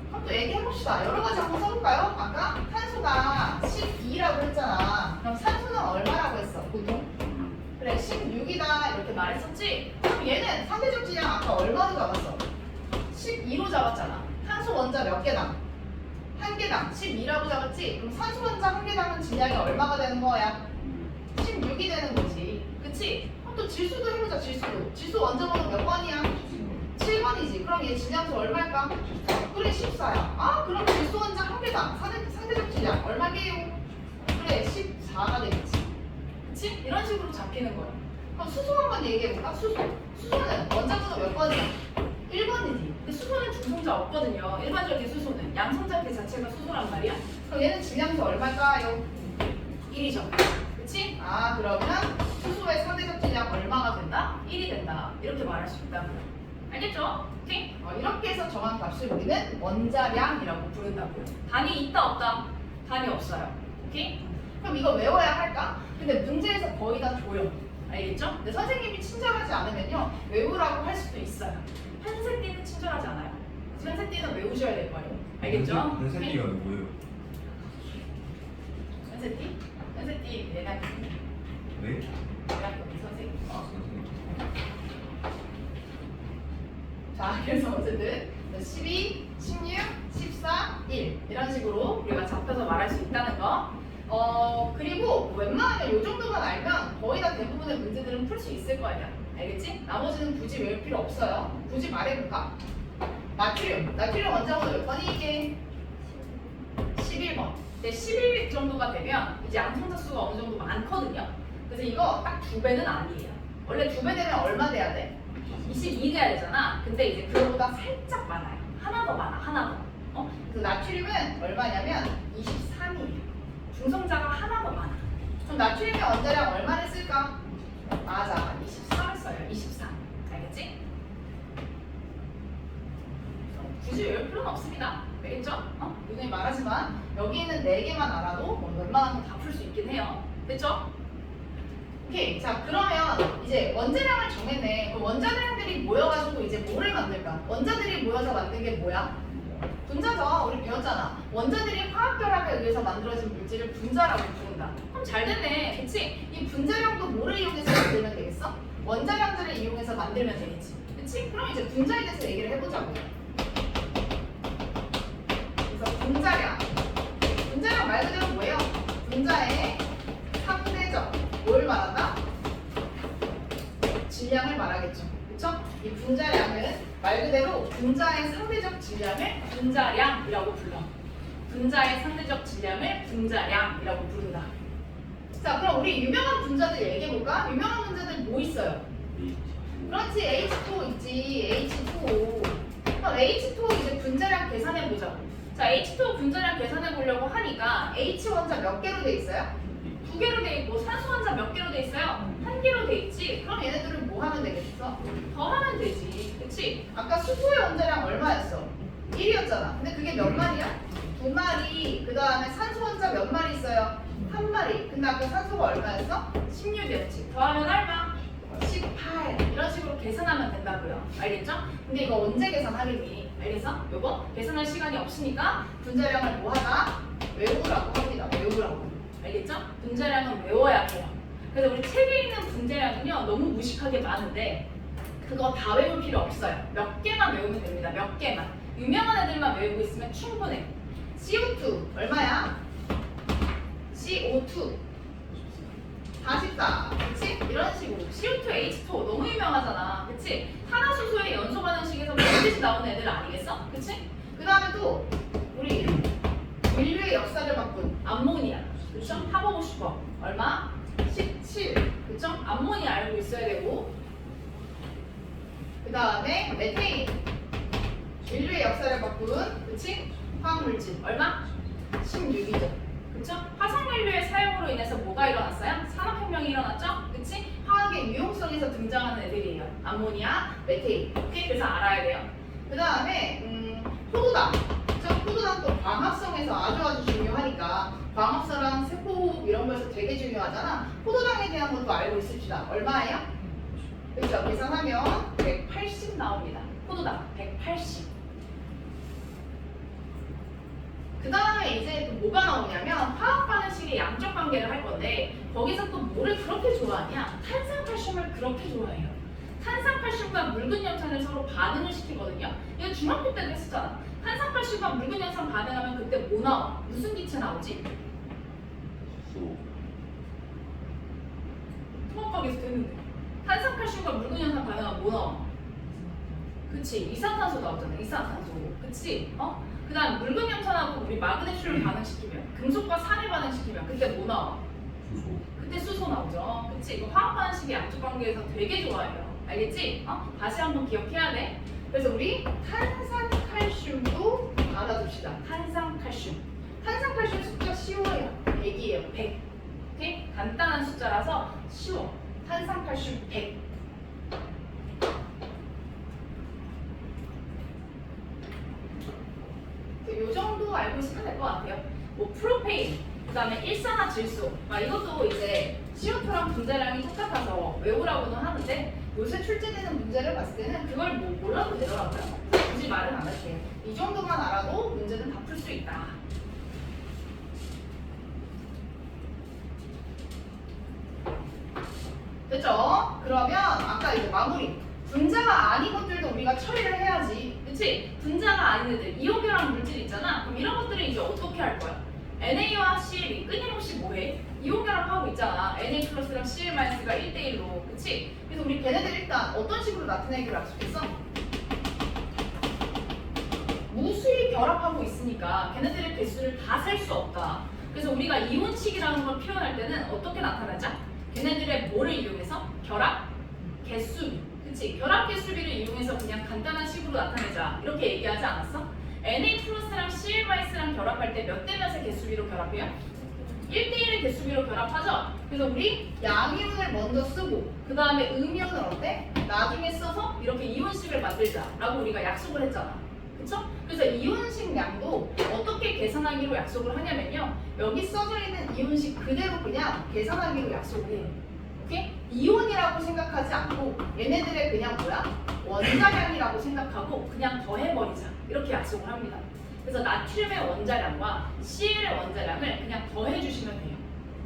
그럼 또 얘기해봅시다. 여러 가지 한번 써볼까요? 아까 탄소가 12라고 했잖아. 그럼 산소는 얼마라고 했어? 보통? 그래, 16이다 이렇게 말했었지? 그럼 얘는 상대적 질량 아까 얼마로 잡았어? 12로 잡았잖아. 탄소 원자 몇 개당? 한 개당 12라고 잡았지? 그럼 산소 원자 한 개당은 질량이 얼마가 되는 거야? 16이 되는 거지, 그치? 그럼 또 질소도 해보자. 질소 원자번호 몇 번이야? 7번이지. 그럼 얘 질량수 얼마일까? 그래, 14야. 그럼 질소 원자 한 개당 상대적 질량 얼마게요? 그래, 14가 되겠지, 그치? 이런 식으로 잡히는 거야. 그럼 수소 한번 얘기해볼까? 수소는 원자번호 몇 번이야? 1번이지. 근데 수소는 중성자 없거든요. 일반적인 수소는 양성자 그 자체가 수소란 말이야. 그럼 얘는 질량수 얼마일까요? 1이죠. 그치? 그러면 수소의 상대적 질량 얼마가 된다? 1이 된다. 이렇게 말할 수 있다고요. 알겠죠? 오케이? 이렇게 해서 정한 값을 우리는 원자량이라고 부른다고요. 단위 있다 없다? 단위 없어요. 오케이? 그럼 이거 외워야 할까? 근데 문제에서 거의 다 줘요. 알겠죠? 근데 선생님이 친절하지 않으면요 외우라고 할 수도 있어요. 한세띠는 친절하지 않아요. 한세띠는 외우셔야 될 거예요. 알겠죠? 한세띠가 누구예요? 한세띠? 한세띠 내가 네? 우리 선생님. 선생님. 자, 그래서 어쨌든 12, 16, 14, 1 이런 식으로 우리가 잡혀서 말할 수 있다는 거. 그리고 웬만하면 이 정도만 알면 거의 다 대부분의 문제들은 풀 수 있을 거 아니야. 알겠지? 나머지는 굳이 외울 필요 없어요. 굳이 말해볼까? 나트륨 원자번호 몇 번이 이게? 11번. 근데 11 정도가 되면 이제 양성자 수가 어느 정도 많거든요. 그래서 이거 딱 2배는 아니에요. 원래 2배 되면 얼마 돼야 돼? 22 돼야 되잖아. 근데 이제 그거보다 살짝 많아요. 하나 더 많아, 하나 더. 그 나트륨은 얼마냐면 23이에요. 중성자가 하나 더 많아. 그럼 나트륨의 원자량 얼마를 쓸까? 맞아, 24를 써요. 24. 알겠지? 굳이 외울 필요는 없습니다. 알겠죠? 요즘에 말하지만 여기 있는 4개만 알아도 뭐 웬만하면 다 풀 수 있긴 해요. 됐죠? 오케이. 자, 그러면 이제 원자량을 정했네. 그럼 원자량들이 모여가지고 이제 뭐를 만들까? 원자들이 모여서 만든 게 뭐야? 분자죠. 우리 배웠잖아. 원자들이 화학 결합에 의해서 만들어진 물질을 분자라고 부른다. 그럼 잘 됐네. 그치? 이 분자량도 뭐를 이용해서 만들면 되겠어? 원자량들을 이용해서 만들면 되겠지. 그치? 그럼 이제 분자에 대해서 얘기를 해보자고요. 그래서 분자량. 분자량 말 그대로 뭐예요? 분자의 상대적 뭘 말한다? 질량을 말하겠죠. 그쵸? 이 분자량은 말 그대로 분자의 상대적 질량을 분자량이라고 불러. 분자의 상대적 질량을 분자량이라고 부른다. 자, 그럼 우리 유명한 분자들 얘기해볼까? 유명한 분자들 뭐 있어요? 그렇지, H2O 있지, H2O. 그럼 H2O 이제 분자량 계산해보자. 자, H2O 분자량 계산해보려고 하니까 H 원자 몇 개로 돼 있어요? 2개로 돼 있고 산소 원자 몇 개로 돼 있어요? 1개로 돼 있지. 그럼 얘네들은 뭐 하면 되겠어? 더하면 되지. 그치? 아까 수소의 원자량 얼마였어? 1이었잖아. 근데 그게 몇 마리야? 2마리. 그 다음에 산소 원자 몇 마리 있어요? 1마리. 근데 아까 산소가 얼마였어? 16이었지. 더하면 얼마? 18. 이런 식으로 계산하면 된다고요. 알겠죠? 근데 이거 언제 계산하겠니? 알겠어? 요거 계산할 시간이 없으니까 분자량을 뭐 하나? 외우라고 합니다. 외우라고. 알겠죠? 분자량은 외워야 해요. 그래서 우리 책에 있는 분자량은요 너무 무식하게 많은데 그거 다 외울 필요 없어요. 몇 개만 외우면 됩니다. 몇 개만. 유명한 애들만 외우고 있으면 충분해. CO2 얼마야? CO2 44. 그치? 이런 식으로 CO2, H2O 너무 유명하잖아. 그치? 탄화수소의 연소 반응식에서 반드시 나오는 애들 아니겠어? 그치? 그 다음에 또 우리 인류의 역사를 바꾼 암모니아. 그쵸? 타보고 싶어. 얼마? 17. 그쵸? 암모니아 알고 있어야 되고. 그 다음에 메테인. 인류의 역사를 바꾼, 그치? 화학물질. 얼마? 16이죠. 그쵸? 화석연료의 사용으로 인해서 뭐가 일어났어요? 산업혁명이 일어났죠? 그치? 화학의 유용성에서 등장하는 애들이에요. 암모니아, 메테인. 오케이? 그래서 알아야 돼요. 그 다음에 포도당. 그쵸? 포도당도 광합성에서 아주 중요하니까 광합성랑 세포호흡 이런 거에서 되게 중요하잖아. 포도당에 대한 것도 알고 있읍시다. 얼마예요? 그쵸? 계산하면 180 나옵니다. 포도당 180. 그 다음에 이제 또 뭐가 나오냐면 화학 반응식의 양적 관계를 할 건데 거기서 또 뭐를 그렇게 좋아하냐? 탄산칼슘을 그렇게 좋아해요. 탄산칼슘과 묽은 염산을 서로 반응을 시키거든요. 이거 중학교 때도 했었잖아. 탄산칼슘과 묽은 염산 반응하면 그때 뭐 나와? 무슨 기체 나오지? 통합하기에서 됐는데 탄산칼슘과 묽은 염산 반응하면 뭐 나와? 그치, 이산탄소 나오잖아. 이산탄소. 그치? 그 다음 묽은 염산하고 우리 마그네슘을 반응시키면 금속과 산을 반응시키면 그때 뭐 나와? 그때 수소 나오죠. 그치? 이거 화학 반응식의 양적 관계에서 되게 좋아해요. 알겠지? 다시 한번 기억해야 돼. 그래서 우리 탄산칼슘도 알아둡시다. 탄산칼슘. 탄산칼슘 숫자 쉬워요. 100이에요. 100. 오케이? 간단한 숫자라서 쉬워. 탄산칼슘 100. 이 정도 알고 있으면 될 것 같아요. 뭐 프로페인, 그 다음에 일산화질소, 이것도 이제 CO2랑 분자량이 똑같아서 외우라고는 하는데 요새 출제되는 문제를 봤을 때는 그걸 뭐 몰라도 되더라고요. 굳이 말은 안 할게요. 이 정도만 알아도 문제는 다 풀 수 있다. 됐죠? 그러면 아까 이제 마무리. 분자가 아닌 것들도 우리가 처리를 해야지. 그치? 분자가 아닌 애들, 이온결합 물질 있잖아. 그럼 이런 것들을 이제 어떻게 할 거야? NA와 CL이 끊임없이 뭐해? 이온결합하고 있잖아. NA 플러스랑 CL 마이너스가 1대1로. 그치? 그래서 우리 걔네들 일단 어떤 식으로 나타내기로 약속했어? 무수히 결합하고 있으니까 걔네들의 개수를 다 셀 수 없다. 그래서 우리가 이온식이라는 걸 표현할 때는 어떻게 나타나자? 걔네들의 뭐를 이용해서? 결합 개수비. 그치? 결합 개수비를 이용해서 그냥 간단한 식으로 나타내자. 이렇게 얘기하지 않았어? NA 플러스랑 CL 마이너스랑 결합할 때 몇 대 몇의 개수비로 결합해요? 1대1의 개수비로 결합하죠? 그래서 우리 양이온을 먼저 쓰고 그 다음에 음이온을 어때? 나중에 써서 이렇게 이온식을 만들자 라고 우리가 약속을 했잖아. 그쵸? 그래서 이온식 양도 어떻게 계산하기로 약속을 하냐면요, 여기 써져 있는 이온식 그대로 그냥 계산하기로 약속을 해요. 오케이? 이온이라고 생각하지 않고 얘네들의 그냥 뭐야? 원자량이라고 생각하고 그냥 더해버리자. 이렇게 약속을 합니다. 그래서 나트륨의 원자량과 CL의 원자량을 그냥 더해주시면 돼요.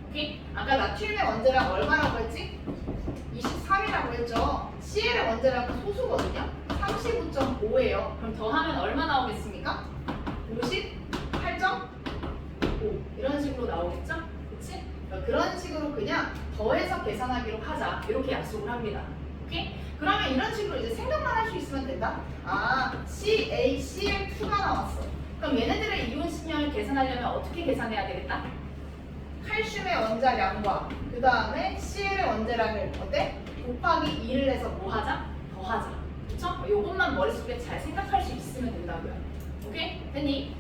오케이? 아까 나트륨의 원자량 얼마라고 했지? 23이라고 했죠. CL의 원자량은 소수거든요. 35.5예요. 그럼 더하면 얼마 나오겠습니까? 58.5 이런 식으로 나오겠죠? 그치? 그런 식으로 그냥 더해서 계산하기로 하자. 이렇게 약속을 합니다. 오케이? 그러면 이런 식으로 이제 생각만 할 수 있으면 된다. 아, CaCl2가 나왔어. 그럼 얘네들의 이온 신량을 계산하려면 어떻게 계산해야 되겠다? 칼슘의 원자량과 그 다음에 CL의 원자량을 어때? 곱하기 2를 해서 뭐 하자? 더하자. 그쵸? 요것만 머릿속에 잘 생각할 수 있으면 된다고요. 오케이? 됐니?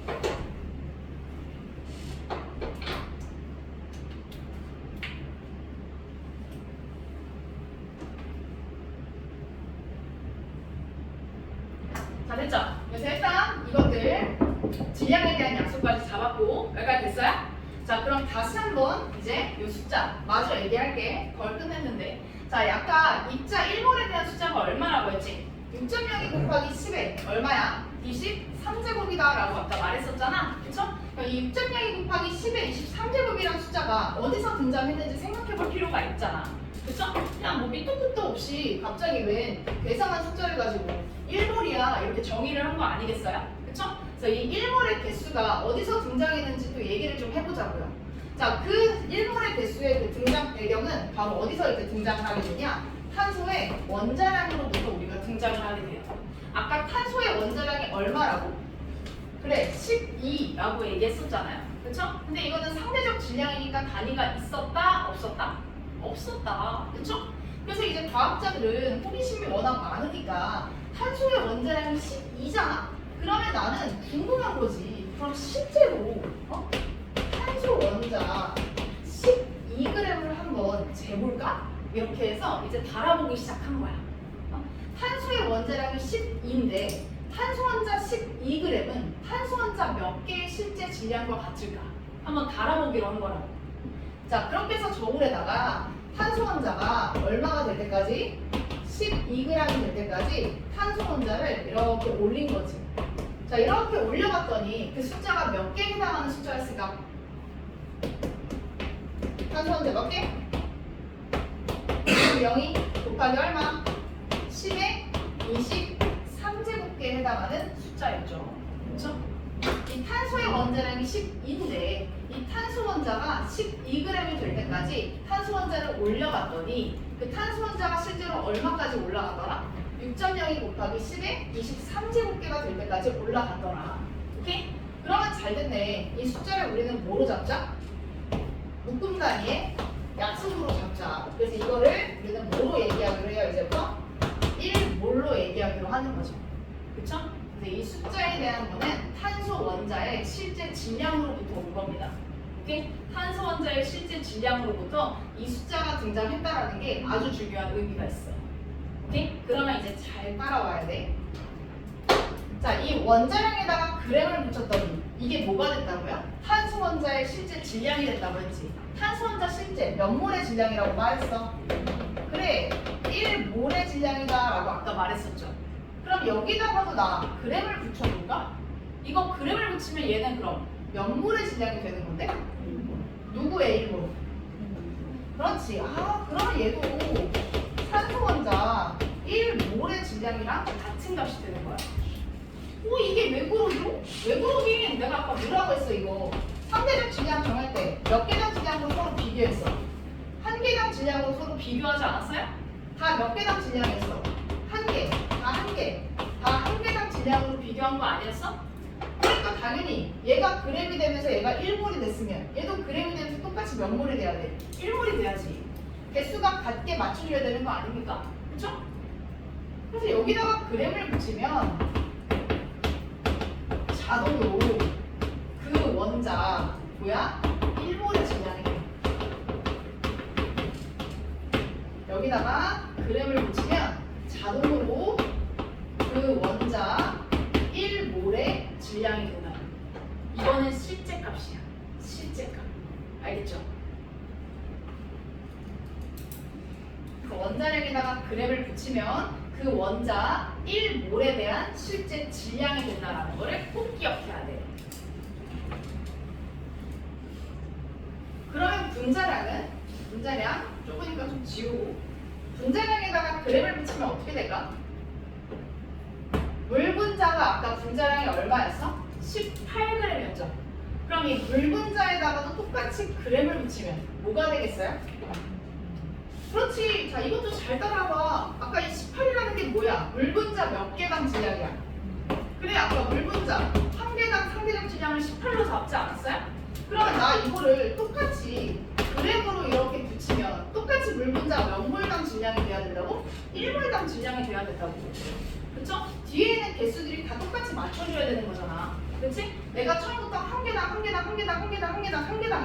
자, 됐죠? 그래서 일단 이것들 질량에 대한 약속까지 잡았고 여기까지 됐어요? 자, 그럼 다시 한번 이제 이 숫자 마저 얘기할게. 거의 끝냈는데. 자, 아까 입자 1몰에 대한 숫자가 얼마라고 했지? 6.02 곱하기 10에 얼마야? 23제곱이다 라고 아까 말했었잖아. 그쵸? 이 6.02 곱하기 10에 23제곱이라는 숫자가 어디서 등장했는지 생각해 볼 필요가 있잖아. 그쵸? 그냥 뭐 밑도 끝도 없이 갑자기 웬 괴상한 숫자를 가지고 1몰이야 이렇게 정의를 한 거 아니겠어요? 그쵸? 그래서 이 1몰의 개수가 어디서 등장했는지 또 얘기를 좀 해보자고요. 자, 그 1몰의 개수의 그 등장 배경은 바로 어디서 이제 등장을 하게 되냐? 탄소의 원자량으로부터 우리가 등장을 하게 돼요. 아까 탄소의 원자량이 얼마라고? 그래, 12라고 얘기했었잖아요. 그쵸? 근데 이거는 상대적 질량이니까 단위가 있었다? 없었다? 없었다. 그쵸? 그래서 이제 과학자들은 호기심이 워낙 많으니까 탄소의 원자량이 12잖아? 그러면 나는 궁금한 거지. 그럼 실제로 탄소 원자 12g을 한번 재볼까? 이렇게 해서 이제 달아보기 시작한 거야. 탄소의 원자량이 12인데 탄소 원자 12g은 탄소 원자 몇 개의 실제 질량과 같을까? 한번 달아보기로 한 거라고. 자, 그렇게 해서 저울에다가 탄소 원자가 얼마가 될 때까지? 12g이 될 때까지 탄소 원자를 이렇게 올린 거지. 자, 이렇게 올려봤더니 그 숫자가 몇 개에 해당하는 숫자였을까? 탄소 원자 몇 개? 0이 곱하기 얼마? 10에 23제곱개에 해당하는 숫자였죠. 그렇죠? 이 탄소의 원자량이 10인데 이 탄소 원자가 12g이 될 때까지 탄소 원자를 올려봤더니 그 탄소 원자가 실제로 얼마까지 올라가더라? 6.02 곱하기 10에 23제곱개가 될 때까지 올라갔더라. 오케이? 그러면 잘 됐네. 이 숫자를 우리는 뭐로 잡자? 묶음 단위의 약속으로 잡자. 그래서 이거를 우리는 뭐로 얘기하기로 해요? 이제부터 1몰로 얘기하기로 하는 거죠. 그쵸? 근데 이 숫자에 대한 거는 탄소 원자의 실제 질량으로부터 온 겁니다. 오케이? 탄소 원자의 실제 질량으로부터 이 숫자가 등장했다라는 게 아주 중요한 의미가 있어. 오케이? 그러면 이제 잘 따라와야 돼. 자, 이 원자량에다가 g을 붙였더니 이게 뭐가 됐다고요? 탄소 원자의 실제 질량이 됐다고 했지. 탄소 원자 실제 몇 몰의 질량이라고 말했어? 그래, 1몰의 질량이다 라고 아까 말했었죠. 그럼 여기다가도 나 g을 붙여볼까? 이거 g을 붙이면 얘는 그럼 몇 몰의 질량이 되는 건데? 누구의 1몰? 그렇지. 아, 그러면 얘도 산소 원자 1몰의 질량이랑 같은 값이 되는 거야. 이게 왜 그러죠? 왜 그러긴 내가 아까 뭐라고 했어 이거. 상대적 질량 정할 때 몇 개당 질량으로 서로 비교했어? 한 개당 질량으로 서로 비교하지 않았어요? 다 몇 개당 질량이었어? 한 개, 다 한 개, 다 한 개당 질량으로 비교한 거 아니었어? 그러니까 당연히 얘가 g이 되면서 얘가 1몰이 됐으면 얘도 g이 되면서 똑같이 몇 몰이 돼야 돼? 1몰이 돼야지. 개수가 같게 맞춰줘야 되는 거 아닙니까? 그쵸? 그래서 여기다가 g을 붙이면 자동으로 그 원자 뭐야? 1몰의 질량이 돼. 여기다가 g을 붙이면 자동으로 그 원자 1몰의 질량이 된다. 이거는 실제 값이야. 실제 값. 알겠죠? 그 원자량에다가 g을 붙이면 그 원자 1몰에 대한 실제 질량이 된다는 거를 꼭 기억해야 돼. 분자량 좁으니까 좀 지우고 분자량에다가 그램을 붙이면 어떻게 될까? 물 분자가 아까 분자량이 얼마였어? 18g이었죠. 그럼 이 물 분자에다가도 똑같이 그램을 붙이면 뭐가 되겠어요? 그렇지. 자, 이것도 잘 따라봐. 아까 이 18이라는 게 뭐야? 물 분자 몇 개당 질량이야? 그래, 아까 물 분자 한 개당 상대적 질량을 18로 잡지 않았어요? 그러면 나 이거를 똑같이 그램으로 이렇게 붙이면 똑같이 물 분자 몇 몰당 질량이 돼야 된다고? 1몰당 질량이 돼야 된다고. 그쵸? 뒤에 있는 개수들이 다 똑같이 맞춰줘야 되는 거잖아. 그치? 내가 처음부터 한 개당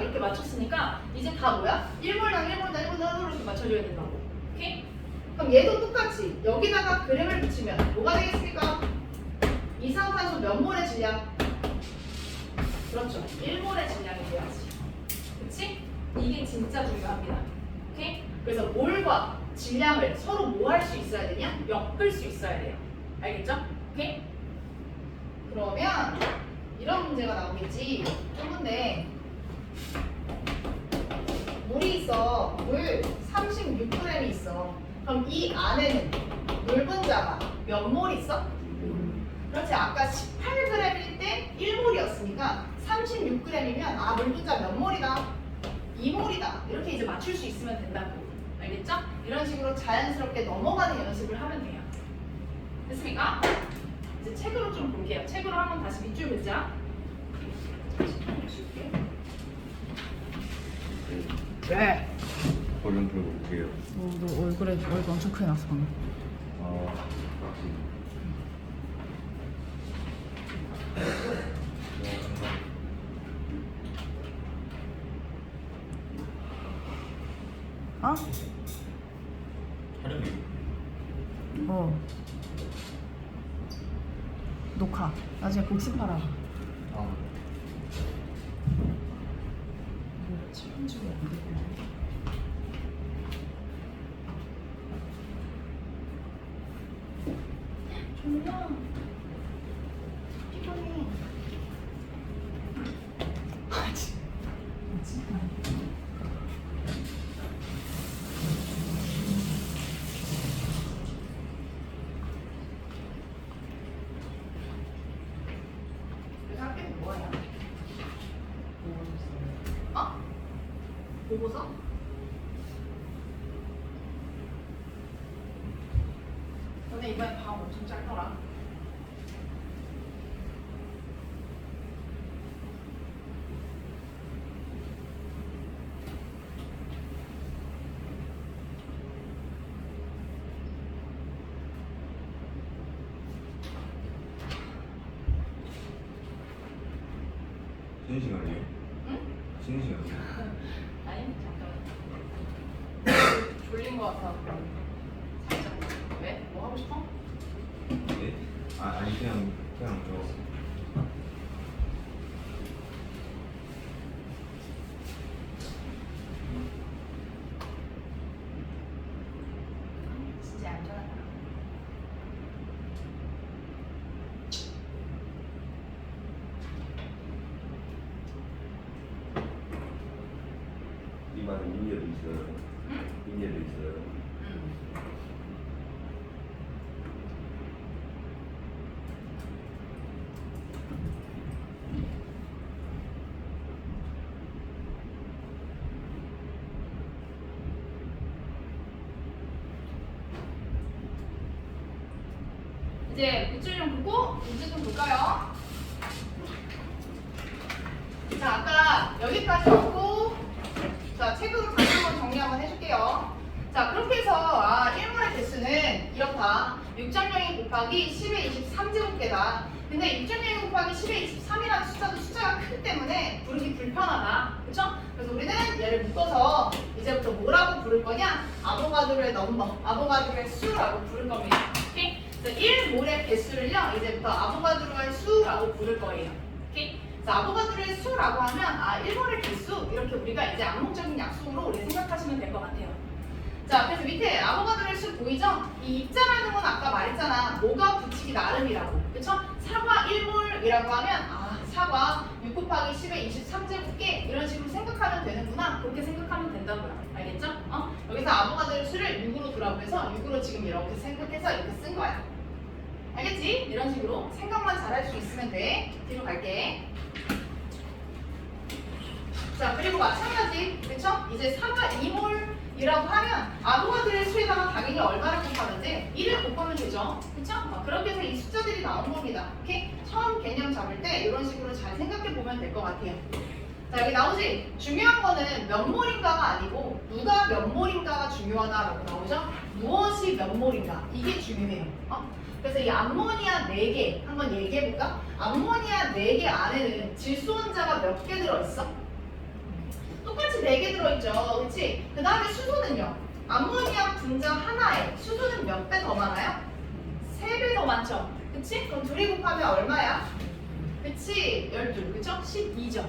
이렇게 맞췄으니까 이제 다 뭐야? 1몰당 이렇게 맞춰줘야 된다고. 오케이? 그럼 얘도 똑같이 여기다가 그램을 붙이면 뭐가 되겠습니까? 이산화탄소 몇 몰의 질량? 그렇죠. 1몰의 질량이 돼야지. 그치? 이게 진짜 중요합니다. 오케이? 그래서 몰과 질량을 서로 뭐 할 수 있어야 되냐? 엮을 수 있어야 돼요. 알겠죠? 오케이? 그러면 이런 문제가 나오겠지. 좁은데 물이 있어. 물 36g이 있어. 그럼 이 안에는 물 분자가 몇 몰 있어? 그렇지. 아까 18g일 때 1몰이었으니까 36g이면 아, 물 분자 몇 몰이다? 2몰이다. 이렇게 이제 맞출 수 있으면 된다고. 알겠죠? 이런 식으로 자연스럽게 넘어가는 연습을 하면 돼요. 됐습니까? 이제 책으로 좀 볼게요. 책으로 한번 다시 밑줄 긋자. 왜? 얼른 들어볼게요. 너 얼굴 엄청 크게 났어 방금. 어? 촬영이. 녹화. 나중에 복습하라. 편집이 안 되구나. 졸려. 피곤해. 학교는 뭐야? 어? 보고서? 너네 이번에 방학 엄청 짧더라. 쉬는 시간이에요? 응? 쉬는 시간이에요? 아니, 잠깐. 졸린 거 같아. 살짝. 왜? 뭐 하고 싶어? 네? 아니 그냥 저 진짜 얌전하다. 이만은 인계도 있어요. 응? 인계도 있어요. 응. 이제 밑줄 좀 긋고 문제 좀 볼까요? 자, 아까 여기까지 왔고, 자, 책으로 다시 한번 정리 한번 해줄게요. 자, 그렇게 해서 1몰의 개수는 이렇다. 6.02 곱하기 10의 23제곱계다. 근데 6.02 곱하기 10의 23이라는 숫자도 숫자가 크기 때문에 부르기 불편하다. 그쵸? 그래서 우리는 얘를 묶어서 이제부터 뭐라고 부를 거냐? 아보가드로의 넘버, 아보가드로의 수라고 부를 겁니다. 오케이? 그래서 1몰의 개수를요, 이제부터 아보가드로의 수라고 부를 거예요. 오케이? 자, 아보가드로의 수라고 하면 1몰의 개수 이렇게 우리가 이제 암묵적인 약속으로 우리 생각하시면 될 것 같아요. 자, 그래서 밑에 아보가드로의 수 보이죠? 이 입자라는 건 아까 말했잖아. 뭐가 붙이기 나름이라고. 그쵸? 사과 1몰이라고 하면 24과 6 곱하기 10의 23제곱계 이런 식으로 생각하면 되는구나. 그렇게 생각하면 된다고요. 알겠죠? 여기서 아보가드로 수를 6으로 두라고 해서 6으로 지금 이렇게 생각해서 이렇게 쓴 거야. 알겠지? 이런 식으로 생각만 잘할 수 있으면 돼. 뒤로 갈게. 자, 그리고 마찬가지, 그쵸? 이제 4가 2몰이라고 하면 아보가드로의 수에다가 당연히 얼마를 곱하는데 1을 곱하면 되죠. 그쵸? 그렇게 해서 이 숫자들이 나온 겁니다. 오케이? 처음 개념 잡을 때 이런 식으로 잘 생각해 보면 될 것 같아요. 자, 여기 나오지? 중요한 거는 몇 몰인가가 아니고 누가 몇 몰인가가 중요하다라고 나오죠? 무엇이 몇 몰인가? 이게 중요해요. 그래서 이 암모니아 4개 한번 얘기해볼까? 암모니아 4개 안에는 질소원자가 몇 개 들어있어? 똑같이 4개 들어있죠. 그치? 그 다음에 수소는요. 암모니아 분자 하나에 수소는 몇 배 더 많아요? 3배 더 많죠. 그치? 그럼 둘이 곱하면 얼마야? 그치? 12. 그쵸? 12죠.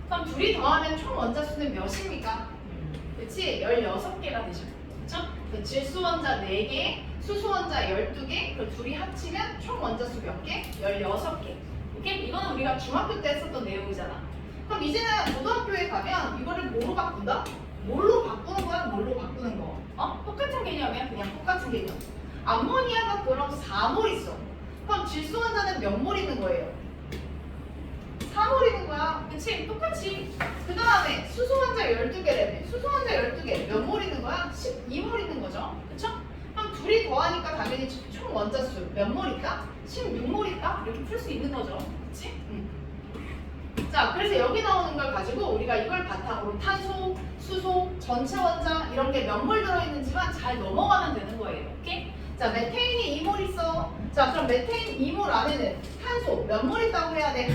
그럼 둘이 더하면 총 원자 수는 몇입니까? 그치? 16개가 되죠. 그쵸? 그 질소원자 4개, 수소원자 12개, 그걸 둘이 합치면 총 원자 수 몇 개? 16개. 오케이? 이거는 우리가 중학교 때 했었던 내용이잖아. 그럼 이제는 고등학교에 가면 이거를 뭐로 바꾼다? 뭘로 바꾸는 거야? 뭘로 바꾸는 거? 똑같은 개념이야. 그냥 똑같은 개념. 암모니아가 그럼 4몰 있어. 그럼 질소원자는 몇 몰 있는 거예요? 4몰 있는 거야. 그치? 똑같이. 그 다음에 수소원자 12개라며. 수소원자 12개 몇 몰 있는 거야? 12몰 있는 거죠. 그쵸? 그럼 둘이 더하니까 당연히 총 원자 수 몇 몰 있다? 16몰 있다? 이렇게 풀 수 있는 거죠. 그치? 자, 그래서 여기 나오는 걸 가지고 우리가 이걸 바탕으로 탄소, 수소, 전체 원자 이런 게 몇 몰 들어있는지만 잘 넘어가면 되는 거예요. 오케이? 자, 메테인이 2몰 있어. 자, 그럼 메테인 2몰 안에는 탄소 몇 몰 있다고 해야 돼?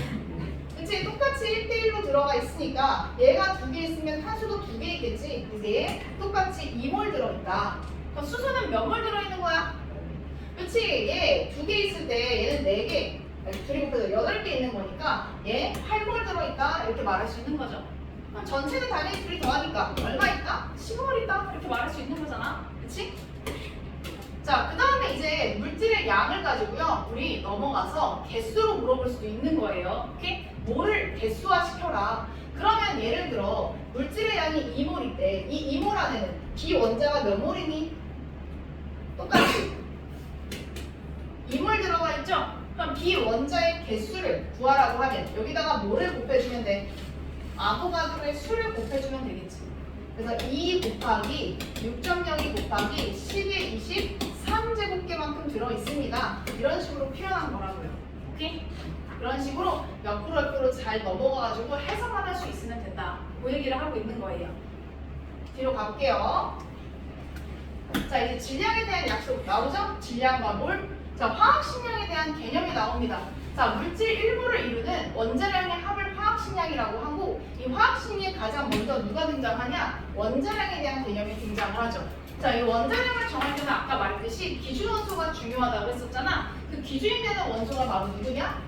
그치? 똑같이 1대1로 들어가 있으니까 얘가 2개 있으면 탄소도 2개 있겠지? 그래서 얘 똑같이 2몰 들어있다. 그럼 수소는 몇 몰 들어있는 거야? 그치? 얘 2개 있을 때 얘는 4개. 둘이 곱해서 8개 있는 거니까 얘 8몰 들어있다 이렇게 말할 수 있는 거죠. 전체는 당연히 둘이 더하니까 얼마 있다? 15몰 있다 이렇게 말할 수 있는 거잖아. 그치? 자, 그 다음에 이제 물질의 양을 가지고요 우리 넘어가서 개수로 물어볼 수도 있는 거예요. 오케이? 몰을 개수화 시켜라. 그러면 예를 들어 물질의 양이 2몰일 때 이 2몰 안에는 비원자가 몇 몰이니? 똑같이 2몰 들어가 있죠? 그럼 비원자의 개수를 구하라고 하면 여기다가 뭐를 곱해주면 돼? 아보가드로의 수를 곱해주면 되겠지. 그래서 2 곱하기 6.02 곱하기 10의 23제곱계만큼 들어있습니다. 이런 식으로 표현한 거라고요. 오케이? 이런 식으로 옆으로 잘 넘어가가지고 해석만 할 수 있으면 된다. 그 얘기를 하고 있는 거예요. 뒤로 가볼게요. 자, 이제 질량에 대한 약속 나오죠? 질량과 몰. 자, 화학식량에 대한 개념이 나옵니다. 자, 물질 일부를 이루는 원자량의 합을 화학식량이라고 하고 이 화학식량에 가장 먼저 누가 등장하냐? 원자량에 대한 개념이 등장을 하죠. 자, 이 원자량을 정할 때는 아까 말했듯이 기준 원소가 중요하다고 했었잖아. 그 기준이 되는 원소가 바로 누구냐?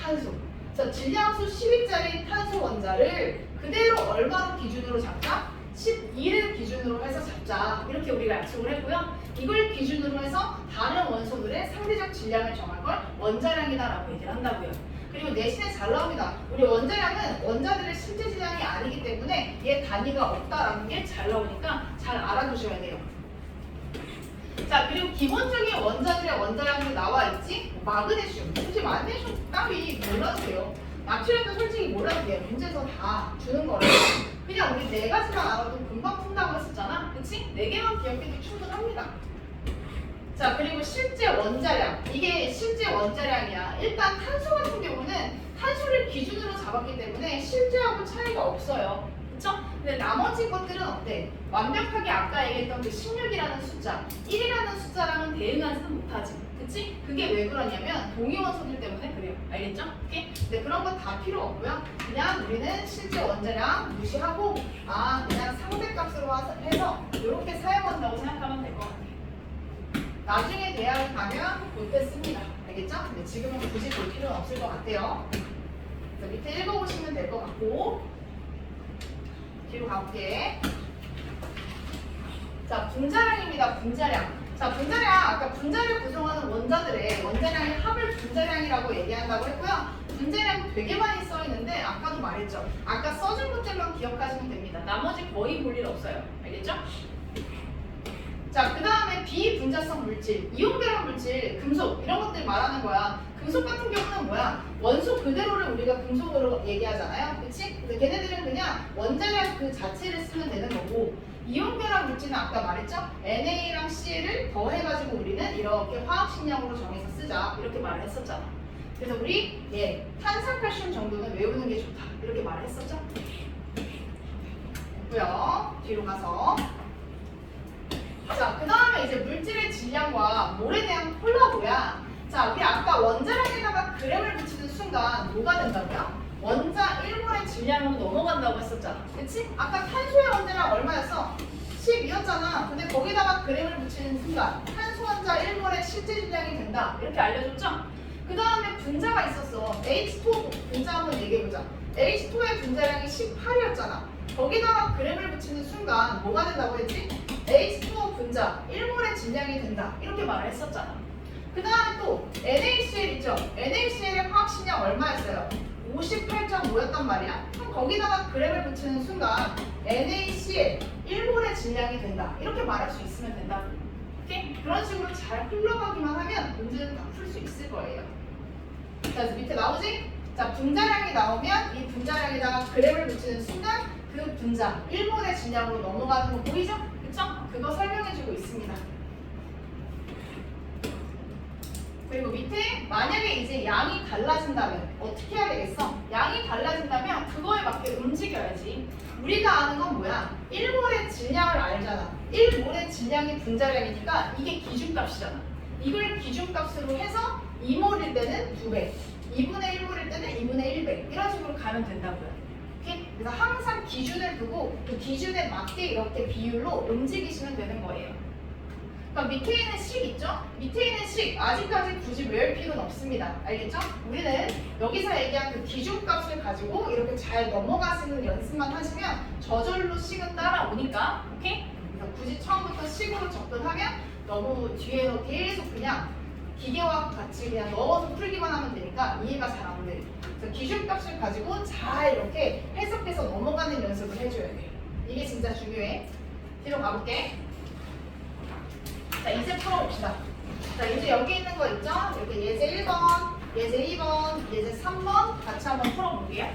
탄소. 자, 질량수 10위짜리 탄소 원자를 그대로 얼마로 기준으로 잡자? 12를 기준으로 해서 잡자. 이렇게 우리가 약속을 했고요. 이걸 기준으로 해서 다른 원소들의 상대적 질량을 정할 걸 원자량이다라고 얘기를 한다고요. 그리고 내신에 잘 나옵니다. 우리 원자량은 원자들의 실제 질량이 아니기 때문에 얘 단위가 없다라는 게 잘 나오니까 잘 알아두셔야 돼요. 자, 그리고 기본적인 원자들의 원자량도 나와 있지? 마그네슘. 굳이 마그네슘 따위 몰라도 돼요. 나트륨도 솔직히 몰라도 돼요. 문제에서 다 주는 거라. 그냥 우리 4가지만 알아도 금방 푼다고 했었잖아. 그치? 4개만 기억해도 충분합니다. 자, 그리고 실제 원자량. 이게 실제 원자량이야. 일단 탄소 같은 경우는 탄소를 기준으로 잡았기 때문에 실제하고 차이가 없어요. 그쵸? 근데 나머지 것들은 어때? 완벽하게 아까 얘기했던 그 16이라는 숫자, 1이라는 숫자랑은 대응하지는 못하지. 그치? 그게 왜 그러냐면 동위 원소들 때문에 그래요. 알겠죠? 오케이? 근데 그런 거 다 필요 없고요. 그냥 우리는 실제 원자량 무시하고 그냥 상대값으로 해서 이렇게 사용한다고 생각하면 될 것 같아요. 나중에 대학을 가면 볼 때 씁니다. 알겠죠? 근데 지금은 굳이 볼 필요는 없을 것 같아요. 그래서 밑에 읽어보시면 될 것 같고 뒤로 가볼게. 자, 분자량입니다. 분자량. 자, 분자량. 아까 분자를 구성하는 원자들의 원자량의 합을 분자량이라고 얘기한다고 했고요. 문제량 되게 많이 써 있는데 아까도 말했죠. 아까 써준 것들만 기억하시면 됩니다. 나머지 거의 볼 일 없어요. 알겠죠? 자, 그 다음에 비분자성 물질, 이온결합 물질, 금속 이런 것들 말하는 거야. 금속 같은 경우는 뭐야? 원소 그대로를 우리가 금속으로 얘기하잖아요. 그치? 그래서 걔네들은 그냥 원자력 그 자체를 쓰면 되는 거고, 이온결합 물질은 아까 말했죠? NA랑 CL을 더해가지고 우리는 이렇게 화학식량으로 정해서 쓰자. 이렇게 말을 했었잖아. 그래서 우리 탄산칼슘 정도는 외우는 게 좋다. 이렇게 말을 했었죠? 됐고요. 뒤로 가서. 자, 그 다음에 이제 물질의 질량과 몰에 대한 콜라보야. 자, 우리 아까 원자량에다가 그램을 붙이는 순간 뭐가 된다고요? 원자 1몰의 질량으로 넘어간다고 했었잖아. 그치? 아까 탄소의 원자량 얼마였어? 10이었잖아. 근데 거기다가 그램을 붙이는 순간 탄소 원자 1몰의 실제 질량이 된다. 이렇게 알려줬죠? 그 다음에 분자가 있었어. H2O 분자 한번 얘기해보자. H2오의 분자량이 18이었잖아. 거기다가 그램을 붙이는 순간 뭐가 된다고 했지? H2O 분자 1몰의 질량이 된다. 이렇게 말을 했었잖아. 그 다음에 또 NaCl 있죠? NaCl의 화학식량 얼마였어요? 58.5였단 말이야. 그럼 거기다가 그램을 붙이는 순간 NaCl 1몰의 질량이 된다. 이렇게 말할 수 있으면 된다고. 오케이? 그런 식으로 잘 흘러가기만 하면 문제는 다 풀 수 있을 거예요. 자, 그래서 밑에 나오지? 자, 분자량이 나오면 이 분자량에다가 그램을 붙이는 순간 그 분자 1몰의 질량으로 넘어가는 거 보이죠? 그쵸? 그거 설명해주고 있습니다. 그리고 밑에 만약에 이제 양이 달라진다면 어떻게 해야 되겠어? 양이 달라진다면 그거에 맞게 움직여야지. 우리가 아는 건 뭐야? 1몰의 질량을 알잖아. 1몰의 질량이 분자량이니까 이게 기준값이잖아. 이걸 기준값으로 해서 2몰일 때는 2배, 2분의 1몰일 때는 2분의 1배 이런 식으로 가면 된다고요. 오케이? 그래서 항상 기준을 두고 그 기준에 맞게 이렇게 비율로 움직이시면 되는 거예요. 그러니까 밑에 있는 식 있죠? 밑에 있는 식 아직까지 굳이 외울 필요는 없습니다. 알겠죠? 우리는 여기서 얘기한 그 기준값을 가지고 이렇게 잘 넘어가시는 연습만 하시면 저절로 식은 따라오니까 오케이? 그래서 굳이 처음부터 식으로 접근하면 너무 뒤에서 계속 그냥 기계와 같이 그냥 넣어서 풀기만 하면 되니까 이해가 잘 안 돼요. 그래서 기준값을 가지고 잘 이렇게 해석해서 넘어가는 연습을 해줘야 돼요. 이게 진짜 중요해. 뒤로 가볼게. 자, 이제 풀어봅시다. 자, 이제 여기 있는 거 있죠? 여기 예제 1번, 예제 2번, 예제 3번 같이 한번 풀어볼게요.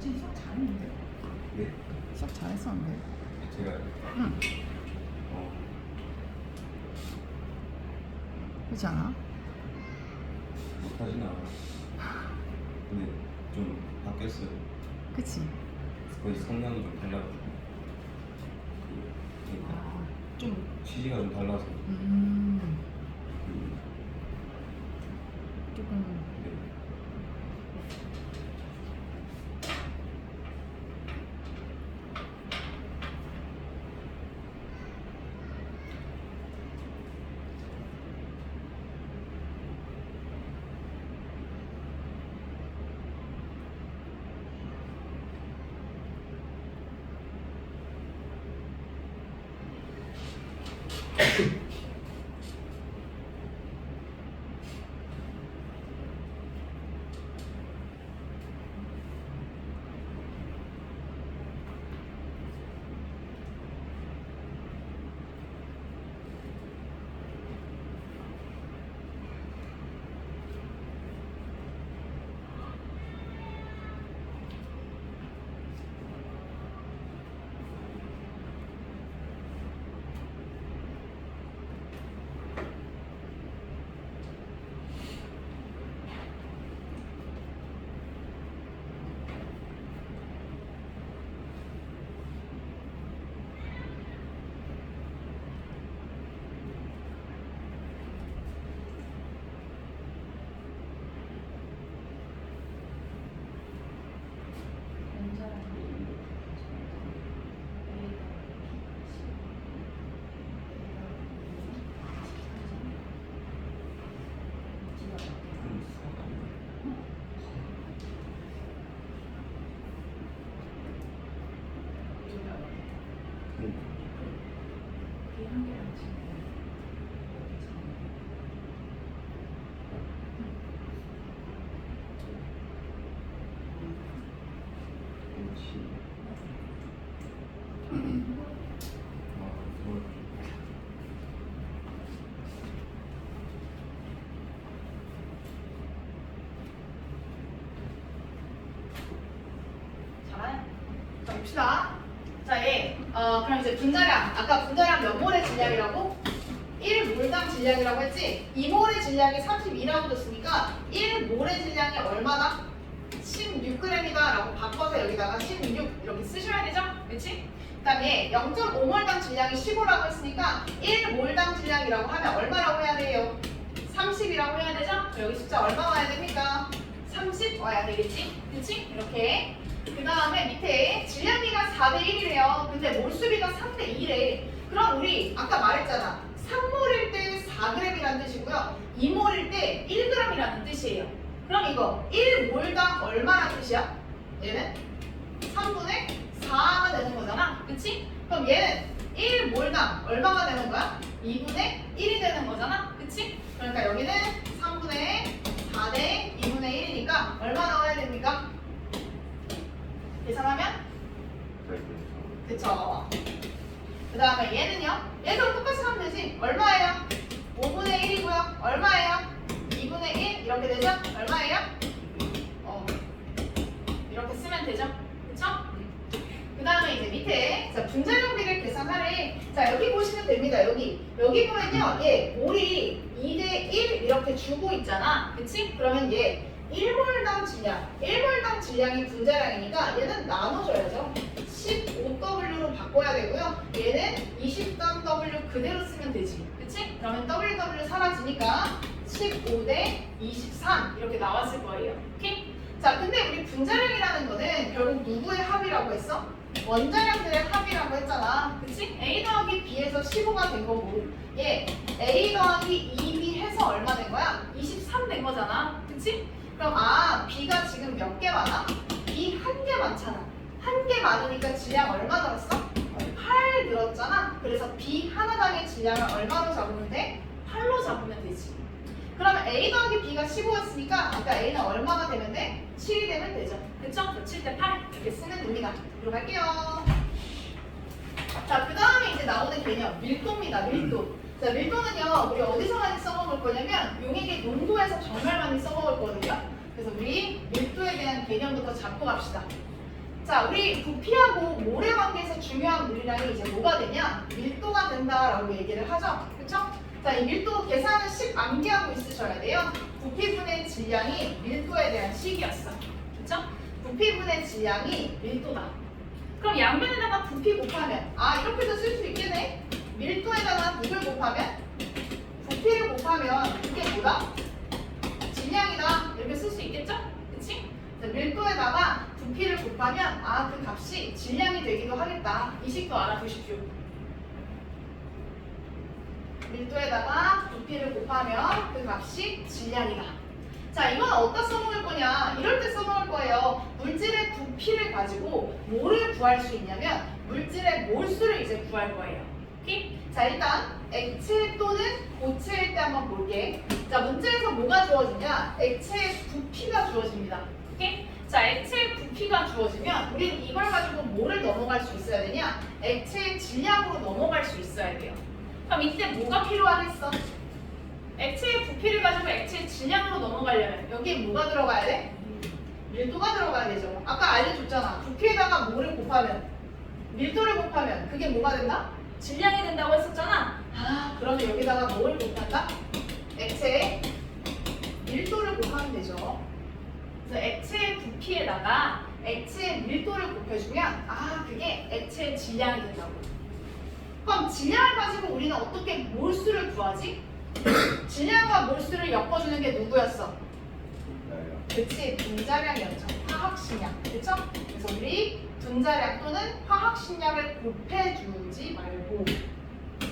수업 잘했는데? 네? 수업 잘했었는데? 제가 응. 그렇지 않아? 못하진 않아. 근데 좀 바뀌었어요. 그치? 거의 성향이 좀 달라가지고. 그러니까 좀 취지가 좀 달라서. 잘하네. 자, 봅시다. 자, 그럼 이제 분자량. 아까 분자량 몇 몰의 질량이라고? 1몰당 질량이라고 했지? 2몰의 질량이 32라고 줬으니까 1몰의 질량이 얼마다? 16g이다 라고 바꿔서 여기다가 16 이렇게 쓰셔야 되죠? 그치? 그 다음에 0.5몰당 질량이 15라고 했으니까 1몰당 질량이라고 하면 얼마라고 해야 돼요? 30이라고 해야 되죠? 여기 숫자 얼마 와야 됩니까? 30 와야 되겠지? 그치? 이렇게. 그 다음에 밑에 질량비가 4대 1이래요. 근데 몰수비가 3대 2래. 그럼 우리 아까 말했잖아. 3몰일 때 4g이라는 뜻이고요. 2몰일 때 1g이라는 뜻이에요. 그럼 이거 1몰당 얼마라는 뜻이야? 얘는 3분의 4가 되는 거잖아. 그치? 그럼 얘는 1몰당 얼마가 되는 거야? 2분의 1이 되는 거잖아. 그치? 그러니까 여기는 3분의 4대 2분의 1이니까 얼마 나와야 됩니까? 계산하면? 그쵸. 그 다음에 얘는요? 얘도 똑같이 하면 되지. 얼마예요? 5분의 1이고요. 얼마예요? 2분의 1 이렇게 되죠? 얼마예요? 이렇게 쓰면 되죠? 그쵸? 그 다음에 이제 밑에 자 분자량비를 계산하래. 자 여기 보시면 됩니다. 여기 보면요. 얘 몰이 2대 1 이렇게 주고 있잖아. 그치? 그러면 얘 1몰당 질량이 분자량이니까 얘는 나눠줘야죠. 15W로 바꿔야 되고요. 얘는 23W 그대로 쓰면 되지. 그치? 그러면 WW 사라지니까 15대 23 이렇게 나왔을 거예요. 오케이? 자, 근데 우리 분자량이라는 거는 결국 누구의 합이라고 했어? 원자량들의 합이라고 했잖아. 그치? A 더하기 B에서 15가 된 거고 얘 A 더하기 2B 해서 얼마 된 거야? 23 된 거잖아. 그치? 그럼 B가 지금 몇 개 많아? B 한 개 많잖아. 한 개 많으니까 질량 얼마 들었어? 8 들었잖아. 그래서 B 하나당의 질량을 얼마로 잡으면 돼? 8로 잡으면 되지. 그러면 A 더하기 B가 15였으니까 아까 A는 얼마가 되면 돼? 7이 되면 되죠. 그쵸? 7대 8 이렇게 쓰면 됩니다. 들어갈게요. 자, 그 다음에 이제 나오는 개념 밀도입니다. 밀도. 자, 밀도는요, 우리 어디서 많이 써먹을 거냐면 용액의 농도에서 정말 많이 써먹을 거거든요. 그래서 우리 밀도에 대한 개념부터 잡고 갑시다. 자, 우리 부피하고 모래 관계에서 중요한 물이량이 이제 뭐가 되냐? 밀도가 된다라고 얘기를 하죠. 그쵸? 자, 이 밀도 계산을 10 암기하고 있으셔야 돼요. 부피분의 질량이 밀도에 대한 식이었어. 그쵸? 부피분의 질량이 밀도다. 그럼 양변에다가 부피 곱하면 이렇게도 쓸 수 있겠네. 밀도에다가 누굴 곱하면? 부피를 곱하면 그게 뭐다? 질량이다 이렇게 쓸 수 있겠죠? 그치? 자, 밀도에다가 부피를 곱하면 아 그 값이 질량이 되기도 하겠다. 이 식도 알아두십시오. 밀도에다가 부피를 곱하면 그 값이 질량이다. 자, 이건 어디다 써먹을 거냐? 이럴 때 써먹을 거예요. 물질의 부피를 가지고 뭐를 구할 수 있냐면 물질의 몰수를 이제 구할 거예요. 오케이? 자, 일단 액체 또는 고체일 때 한번 볼게. 자, 문제에서 뭐가 주어지냐? 액체의 부피가 주어집니다. 오케이? 자, 액체의 부피가 주어지면 우리는 이걸 가지고 뭐를 넘어갈 수 있어야 되냐? 액체의 질량으로 넘어갈 수 있어야 돼요. 그럼 이때 뭐가 필요하겠어? 액체의 부피를 가지고 액체의 질량으로 넘어가려면 여기에 뭐가 들어가야 돼? 밀도가 들어가야 되죠. 아까 알려줬잖아. 부피에다가 뭐를 곱하면 밀도를 곱하면 그게 뭐가 된다? 질량이 된다고 했었잖아. 아, 그러면 여기다가 뭘 곱한다? 액체의 밀도를 곱하면 되죠. 그래서 액체의 부피에다가 액체의 밀도를 곱해주면 아, 그게 액체의 질량이 된다고. 그럼 질량을 가지고 우리는 어떻게 몰수를 구하지? 질량과 몰수를 엮어주는 게 누구였어? 그치, 분자량이었죠. 화학식량. 그쵸? 그래서 우리 분자량 또는 화학식량을 곱해주지 말고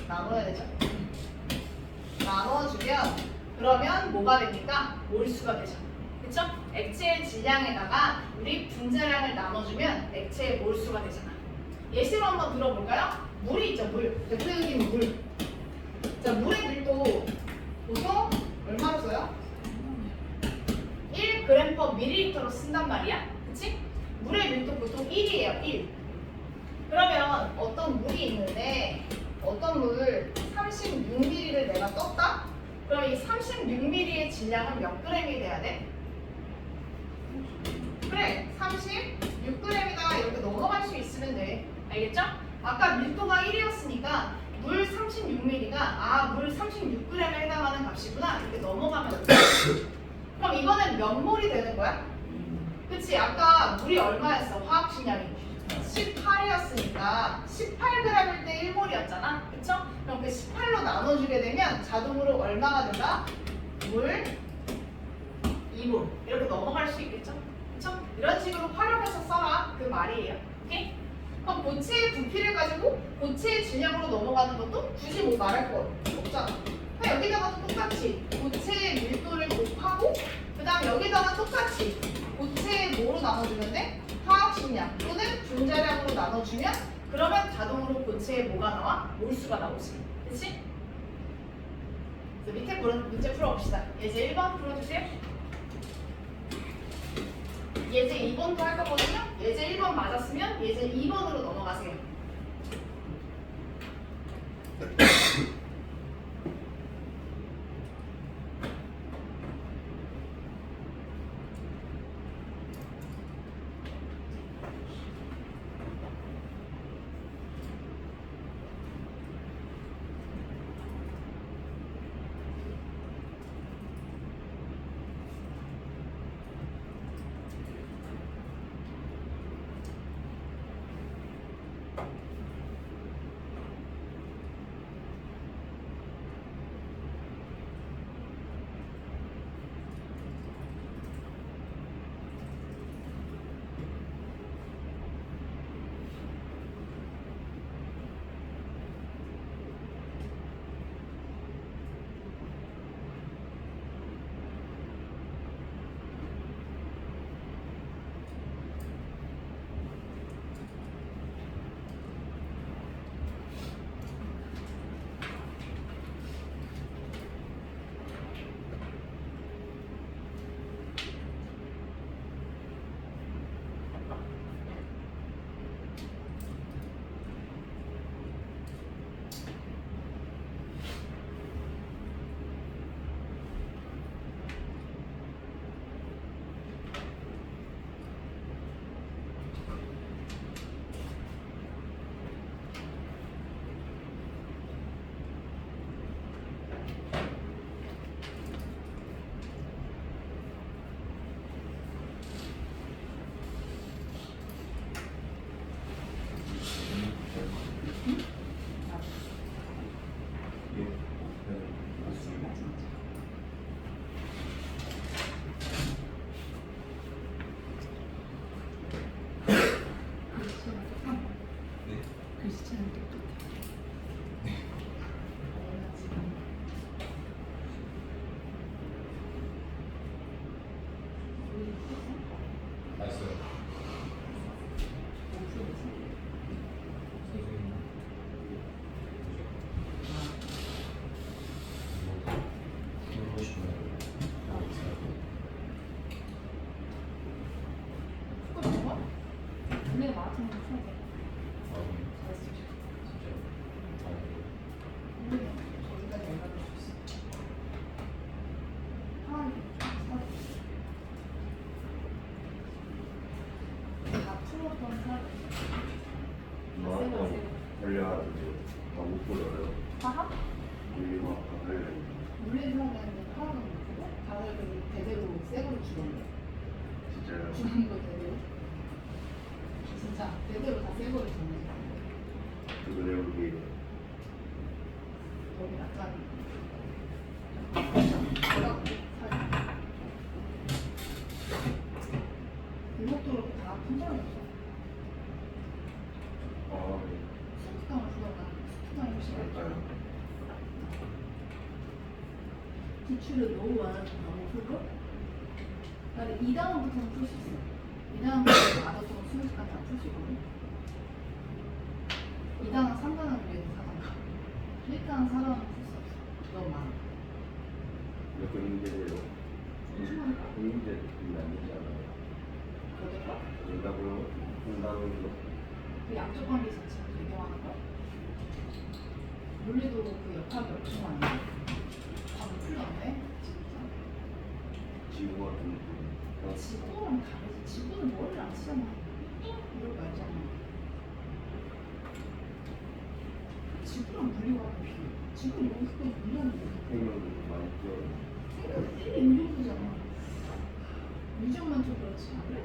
나눠야 되죠. 나눠주면 그러면 뭐가 됩니까? 몰수가 되죠. 그쵸? 액체의 질량에다가 우리 분자량을 나눠주면 액체의 몰수가 되잖아. 예시로 한번 들어볼까요? 물이 있죠, 물. 여기 물. 자, 물의 밀도 보통 얼마로 써요? 1g/ml로 쓴단 말이야. 그치? 물의 밀도 보통 1이에요, 1. 그러면 어떤 물이 있는데 어떤 물 36ml를 내가 떴다? 그럼 이 36ml의 질량은 몇 g이 돼야 돼? 그래, 36g이다 이렇게 넘어갈 수 있으면 돼. 알겠죠? 아까 밀도가 1이었으니까 물 36ml가 아, 물 36g에 해당하는 값이구나 이렇게 넘어가면 돼. 그럼 이거는 몇 몰이 되는 거야? 그치? 아까 물이 얼마였어? 화학식량이 18이었으니까 18g일 때 1몰이었잖아. 그쵸? 그럼 그 18로 나눠주게 되면 자동으로 얼마가 된다? 물 2몰 이렇게 넘어갈 수 있겠죠? 그쵸? 이런 식으로 활용해서 써라 그 말이에요. 오케이? 그럼 고체의 부피를 가지고 고체의 질량으로 넘어가는 것도 굳이 뭐 말할 거 없잖아. 그럼 여기다가 똑같이 고체의 밀도를 곱하고 그 다음에 여기다가 똑같이 고체의 뭐로 나눠주면 돼? 화학식량 또는 분자량으로 나눠주면 그러면 자동으로 고체의 뭐가 나와? 몰수가 나오지. 그치? 그래서 밑에 문제 풀어봅시다. 예제 1번 풀어주세요. 예제 2번도 할 거거든요. 예제 1번 맞았으면 예제 2번으로 넘어가세요. 글씨체는 똑똑해. 내가 지금 알았어요. 보고 싶으면 그거 뭐야? 근데 마라톤 풀어야 돼. 잘했어. 근데 저기까지 연락을 줬어. 하나님 다 풀었던 사람. 마라톤 달려가지고 다못 보여요. 하하? 우리 막 달려. 물린 사람한테 하나도 못 주고 다들 그 대대로 새 거를 주던데. 진짜요? 주는 거 대대로. 진짜 대대로 다 새 거를 주는 거. 그거 여기 여기 약간 뭐라고 살짝 이것도 그렇게 다 분장했어. 아 스쿠터를 주던가 스쿠터를 훨씬 그럴까요? 기출을 너무 많아서 너무 풀고 나는 2단원부터는 풀 수 있어. 2단원부터 마더처럼 20시까지 안 풀 수 있거든. 2단원 3단원 위에서 4단원 1단원 4단원 풀 수 없어. 너무 많아. 몇 문제예요? 문제 안 되지 않아요? 그러더라. 된다고요? 한다는 거. 그 양쪽 관계 자체를 배경하는 거. 물리도 그 역학이 엄청 많네. 방금 풀렸네. 지구 같은 거. 지구랑 다르지. 지구는 머리를 안 쓰잖아. 이럴 거 알잖아. 지구랑 물리가 비해. 지구는 여기서 물리는 생명도 많이 뛰어요. 생각이 되게 유리구잖아. 유전만 좀 그렇지 않을래?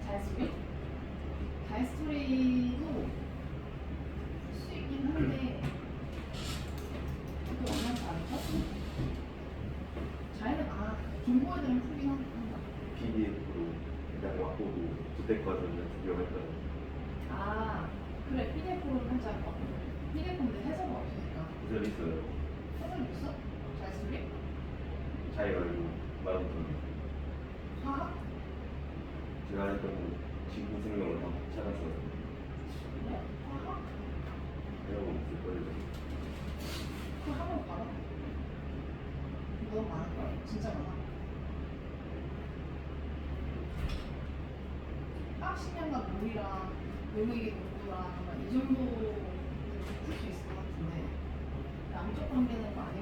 다이스토리? 다이스토리도 풀 수 있긴 한데 그렇게 만만치 않죠? 자기는 김보애들은 풀긴 한다. PDF로 그냥 왔고도 그때까지는 위험했잖아요. 그래 PDF로는 살짝 PDF인데 해석은 없으니까 그절 있어요. 해석이 있어? 다이스토리? 자기가 알고 말했던 화학? 제가 했던 거 지구 생명을 다 찾았어요. 그래? 화학? 배우고 있을 거예요. 그거 한번 봐라. 너무 많을 거야. 진짜 많아. 빡시면과 물이랑 용액의 농도랑 이 정도 풀 수 있을 것 같은데 양쪽 관계는 많이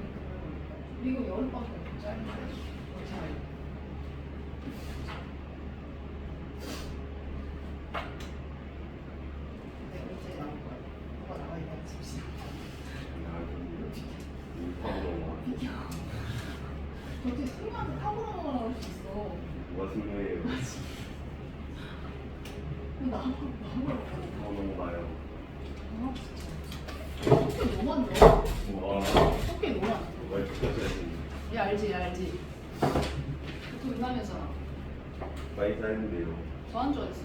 그리고 여름방송 좀 짧은데 잘 근데 언제 나올 거야? 뭐가 나와야 돼? 잠시만. 비켜. 어떻게 승우한테 타고 넘어가라고 할 수 있어? 누가 승무예요? 나무라고. 더 넘어가요. 아 진짜. 토끼 너무 안 좋아. 와, 토끼 너무 안 좋아. 말 똑같이 얘 알지, 얘 알지. 그 은남이잖아. 많이 쌓였는데요. 저안 좋아했어.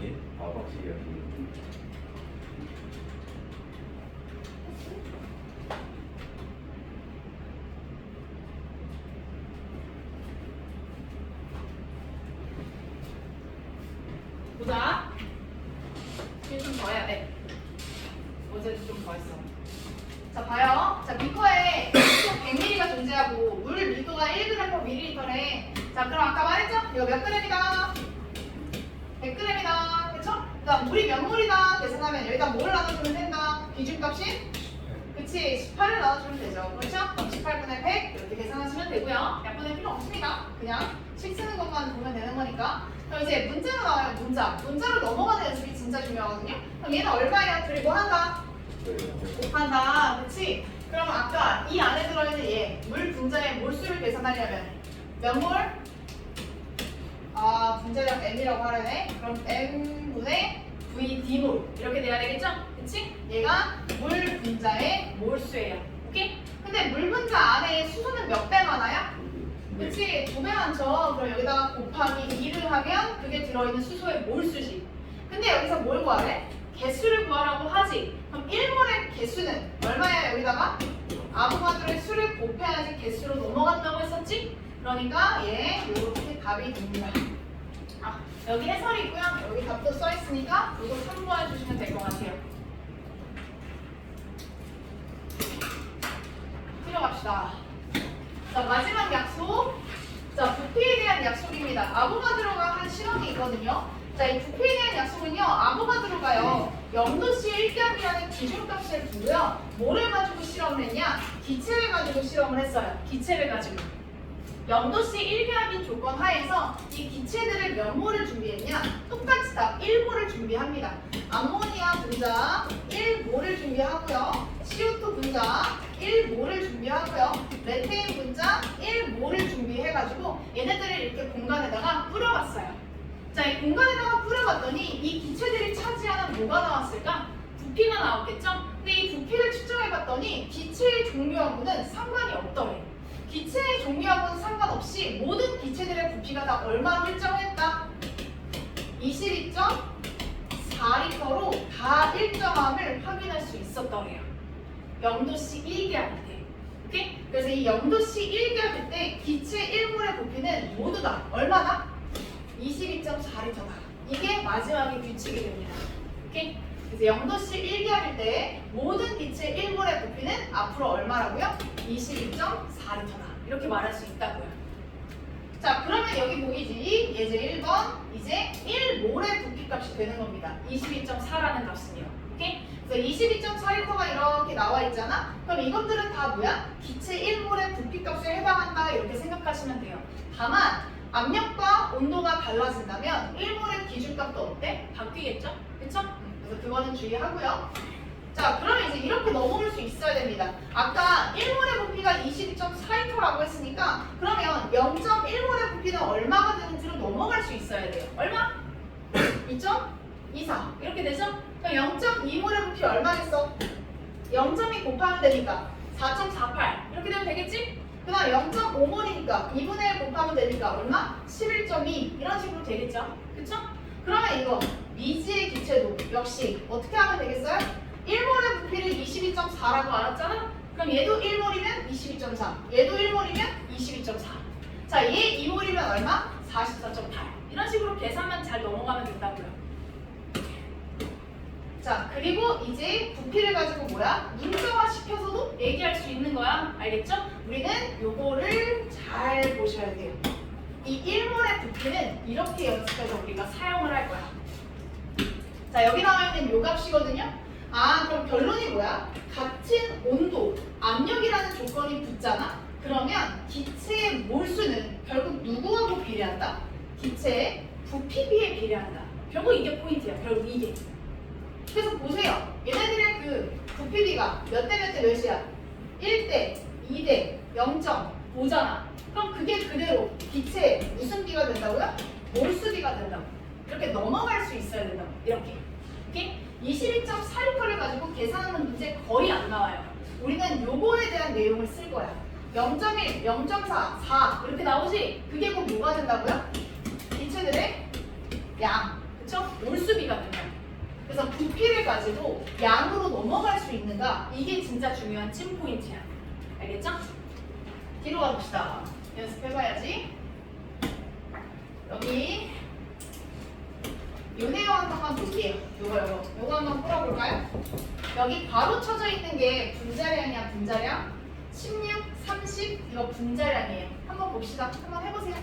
예? 아, 확실히 하시네. 보자. 이게 좀 더 해야 돼. 어제도 좀 더 했어. 자, 봐요. 자, 비커에 100ml가 존재하고 물 밀도가 1g/ml래. 자, 그럼 아까 말했죠? 이거 몇 g이다? 100g이다. 그쵸? 그 다음 물이 몇 몰이다 계산하면 여기다 뭘 나눠주면 된다? 기준값이? 그치, 18을 나눠주면 되죠. 그렇죠? 그럼 18분의 100 이렇게 계산하시면 되고요. 약분할 필요 없습니다. 그냥 식 쓰는 것만 보면 되는 거니까. 그럼 이제 문자로 나와요. 문자로 넘어가는 연습이 진짜 중요하거든요. 그럼 얘는 얼마예요? 둘이 뭐 한다? 곱한다. 그치? 그럼 아까 이 안에 들어있는 얘 물 분자의 몰수를 계산하려면 몇 몰? 분자량 m이라고 하려네. 그럼 m분의 v d몰 이렇게 돼야 되겠죠? 그치? 얘가 물 분자의 몰수예요. 오케이? 근데 물 분자 안에 수소는 몇 배 많아요? 그치? 그치? 2배 많죠? 그럼 여기다가 곱하기 2를 하면 그게 들어있는 수소의 몰수지. 근데 여기서 뭘 구하래? 개수를 구하라고 하지. 그럼 1몰의 개수는 얼마야 여기다가? 아보가드로의 수를 곱해야지 개수로 넘어간다고 했었지? 그러니까 얘 이렇게 답이 됩니다. 아, 여기 해설이 있고요. 여기 답도 써있으니까 이거 참고해 주시면 될 것 같아요. 들어갑시다. 자, 마지막 약속. 자, 부피에 대한 약속입니다. 아보가드로가 한 실험이 있거든요. 자, 이 부피에 대한 약속은요, 아보가드로가요, 0도씨 1기압이라는 기준값을 두고요, 뭐를 가지고 실험을 했냐? 기체를 가지고 실험을 했어요. 기체를 가지고. 0도씨 1기압인 조건 하에서 이 기체들을 몇 몰을 준비했냐? 똑같이 다 1몰을 준비합니다. 암모니아 분자 1몰을 준비하고요. CO2 분자 1몰을 준비하고요. 메테인 분자 1몰을 준비해가지고 얘네들을 이렇게 공간에다가 뿌려봤어요. 자, 이 공간에다가 뿌려봤더니 이 기체들이 차지하는 뭐가 나왔을까? 부피가 나왔겠죠? 근데 이 부피를 측정해봤더니 기체의 종류하고는 상관이 없더래. 기체의 종류하고는 상관없이 모든 기체들의 부피가 다 얼마로 일정했다? 22.4리터로 다 일정함을 확인할 수 있었더래요. 0도씨 1기압일 때. 오케이? 그래서 이 0도씨 1기압일 때 기체 1몰의 부피는 모두 다 얼마나? 22.4리터다. 이게 마지막에 규칙이 됩니다. 오케이? 그래서 0도씨 1기압일 때 모든 기체 1몰의 부피는 앞으로 얼마라고요? 22.4리터다. 이렇게 말할 수 있다고요. 자, 그러면 여기 보이지? 예제 1번 이제 1몰의 부피값이 되는 겁니다. 22.4라는 값은요. 오케이? 그래서 22.4리터가 이렇게 나와 있잖아? 그럼 이것들은 다 뭐야? 기체 1몰의 부피값에 해당한다. 이렇게 생각하시면 돼요. 다만 압력과 온도가 달라진다면 1몰의 기준값도 어때? 바뀌겠죠? 그쵸? 그래서 그거는 주의하고요. 자, 그러면 이제 이렇게 넘어올 수 있어야 됩니다. 아까 1몰의 부피가 22.4리터라고 했으니까 그러면 0.1몰의 부피는 얼마가 되는지로 넘어갈 수 있어야 돼요. 얼마? 2.24 이렇게 되죠? 그럼 0.2몰의 부피 얼마겠어? 0.2 곱하면 되니까 4.48 이렇게 되면 되겠지? 그 다음 0.5몰이니까 2분의 1 곱하면 되니까 얼마? 11.2 이런 식으로 되겠죠? 그쵸? 그러면 이거 미지의 기체도 역시 어떻게 하면 되겠어요? 1몰의 부피를 22.4라고 알았잖아? 그럼 얘도 1몰이면 22.4 얘도 1몰이면 22.4 자, 얘 2몰이면 얼마? 44.8 이런 식으로 계산만 잘 넘어가면 된다고요. 자, 그리고 이제 부피를 가지고 뭐야? 문자화 시켜서도 얘기할 수 있는 거야. 알겠죠? 우리는 요거를 잘 보셔야 돼요. 이 1몰의 부피는 이렇게 연습해서 우리가 사용을 할 거야. 자, 여기 나와 있는 요 값이거든요. 아, 그럼 결론이 뭐야? 같은 온도, 압력이라는 조건이 붙잖아? 그러면 기체의 몰수는 결국 누구하고 비례한다? 기체의 부피비에 비례한다. 결국 이게 포인트야. 결국 이게. 그래서 보세요. 얘네들의 그 부피비가 몇 대 몇 대 몇이야? 1대, 2대, 0.5잖아. 그럼 그게 그대로 기체의 무슨 비가 된다고요? 몰수비가 된다고. 이렇게 넘어갈 수 있어야 된다고. 이렇게. 오케이? 22.4리터를 가지고 계산하는 문제 거의 안 나와요. 우리는 요거에 대한 내용을 쓸 거야. 0.1, 0.4, 4 이렇게 나오지? 그게 곧 뭐가 된다고요? 기체들의 양. 그쵸? 몰수비가 된다. 그래서 부피를 가지고 양으로 넘어갈 수 있는가? 이게 진짜 중요한 찐 포인트야. 알겠죠? 뒤로 가봅시다. 연습해봐야지. 여기 요 내용 한번 볼게요. 요거 한번 풀어볼까요? 여기 바로 쳐져 있는 게 분자량이야, 분자량. 16, 30 이거 분자량이에요. 한번 봅시다. 한번 해보세요.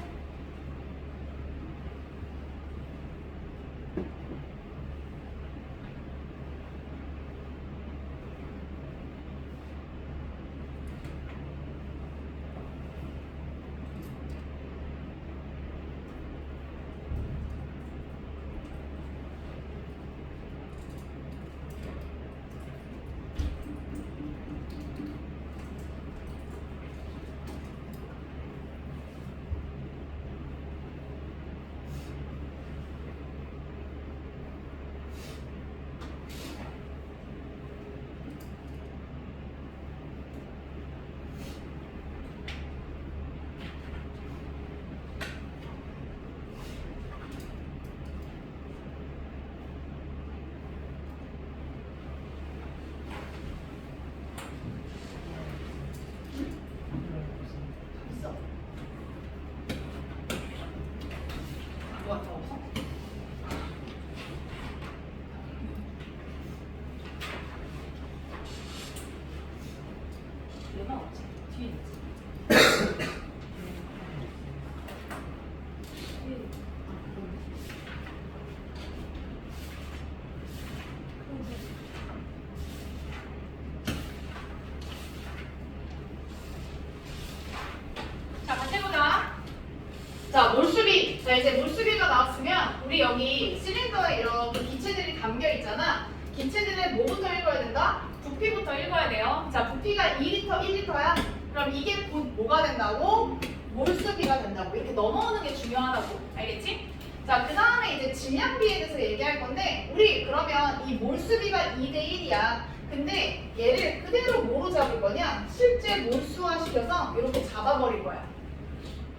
자, 몰수비. 자, 이제 몰수비가 나왔으면 우리 여기 실린더에 이렇게 기체들이 담겨 있잖아. 기체들의 뭐부터 읽어야 된다? 부피부터 읽어야 돼요. 자, 부피가 2리터, 1리터야. 그럼 이게 곧 뭐가 된다고? 몰수비가 된다고. 이렇게 넘어오는 게 중요하다고. 알겠지? 자, 그 다음에 이제 질량비에 대해서 얘기할 건데 우리 그러면 이 몰수비가 2대1이야. 근데 얘를 그대로 뭐로 잡을 거냐? 실제 몰수화 시켜서 이렇게 잡아버릴 거야.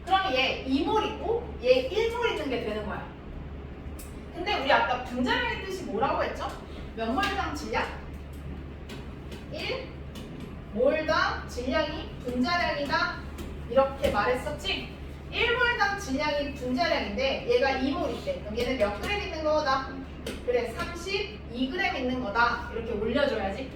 그럼 얘 2몰 있고 얘 1몰 있는 게 되는 거야. 근데 우리 아까 분자량의 뜻이 뭐라고 했죠? 몇 몰당 질량? 1 몰당 질량이 분자량이다 이렇게 말했었지? 1몰당 질량이 분자량인데 얘가 2몰 있대. 그럼 얘는 몇 그램 있는 거다? 그래 32g 있는 거다. 이렇게 올려줘야지.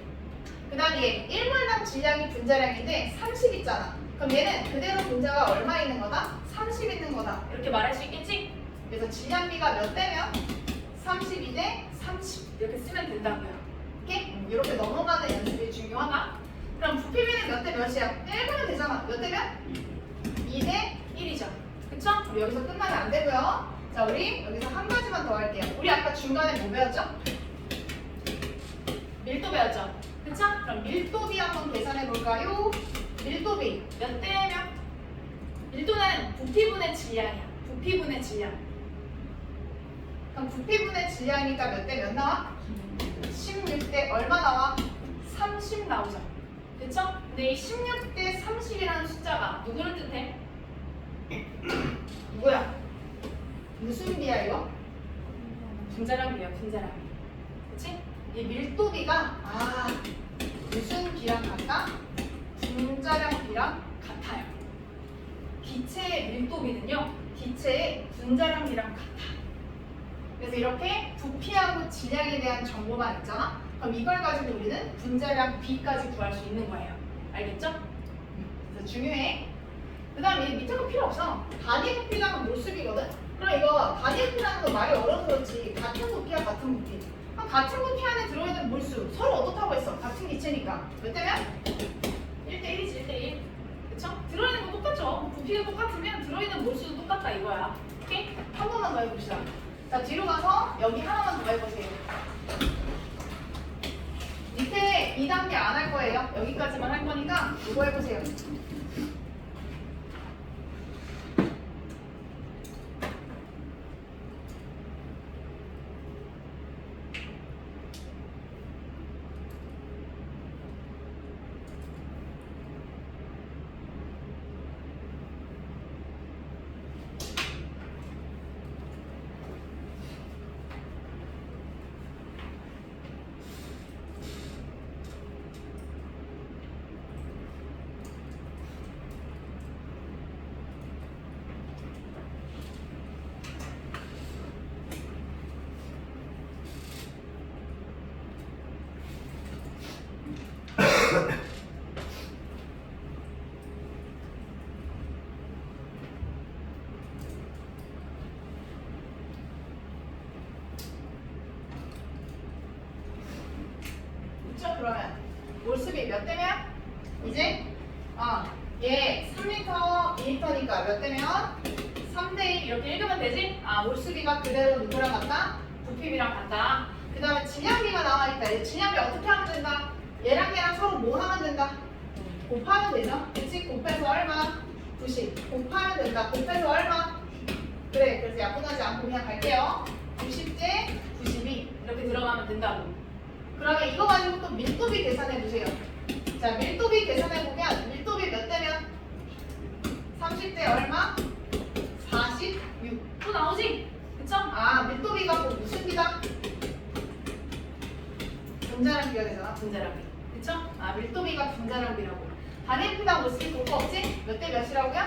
그 다음에 얘 1몰당 질량이 분자량인데 30 있잖아. 그럼 얘는 그대로 분자가 얼마 있는 거다? 30 있는 거다. 이렇게 말할 수 있겠지? 그래서 질량비가 몇 대면? 32대 30 이렇게 쓰면 된다고요. 오케이? 이렇게 넘어가는 연습이 중요하다. 그럼 부피비는 몇 대 몇이야? 1분면 되잖아. 몇 대면? 2대 1이죠. 그쵸? 우리 여기서 끝나면 안 되고요. 자, 우리 여기서 한 가지만 더 할게요. 우리 아까 중간에 뭐 배웠죠? 밀도 배웠죠? 그쵸? 그럼 밀도비 한번 계산해 볼까요? 밀도비 몇 대면? 밀도는 부피분의 질량이야. 부피분의 질량. 그럼 부피분의 질량이니까 몇 대 몇 나와? 16대 얼마 나와? 30 나오죠. 그쵸? 근데 이 16대 30이라는 숫자가 누구를 뜻해? 누구야? 무슨 비야 이거? 분자량비야, 분자량비. 그치? 이 밀도비가 무슨 비랑 같다? 분자량비랑 같아요. 기체의 밀도비는요, 기체의 분자량비랑 같아. 그래서 이렇게 부피하고 질량에 대한 정보만 있잖아? 그럼 이걸 가지고 우리는 분자량 B까지 구할 수 있는 거예요. 알겠죠? 그래서 중요해. 그 다음에 밑에 거 필요 없어. 단위 부피랑은 몰수비거든? 그럼 이거 단위 부피라는 거 말이 어려서 그렇지. 같은 부피야, 같은 부피. 그럼 같은 부피 안에 들어있는 몰수. 서로 어떻다고 했어? 같은 기체니까. 몇 대면? 1대1이지, 1대1. 그쵸? 들어있는 거 똑같죠? 부피가 똑같으면 들어있는 몰수도 똑같다 이거야. 오케이? 한 번만 더 해봅시다. 자, 뒤로 가서 여기 하나만 더 해보세요. 밑에 2단계 안 할 거예요. 여기까지만 할 거니까 이거 해보세요. 그쵸? 그러면 몰수비 몇 대면? 이제 얘 3리터, 2리터니까 몇 대면? 3대1 이렇게 읽으면 되지? 몰수비가 그대로 누구랑 같다? 부피비랑 같다. 그 다음에 질량비가 나와있다. 얘 질량비 어떻게 하면 된다? 얘랑 얘랑 서로 뭐 하면 된다? 곱하면 되죠? 그치? 곱해서 얼마? 90. 곱하면 된다. 곱해서 얼마? 그래, 그래서 약분하지 않고 그냥 갈게요. 90대 92 이렇게 들어가면 된다고. 그러면 이거 가지고 또 밀도비 계산해 주세요. 자, 밀도비 계산해 보면 밀도비 몇 대면? 30대 얼마? 46. 또 나오지? 그쵸? 밀도비가 뭐 무슨 비다? 분자량비가 되잖아, 분자량비. 그쵸? 밀도비가 분자량비라고. 단위비랑 몰수비 볼 거 없지? 몇 대 몇이라고요?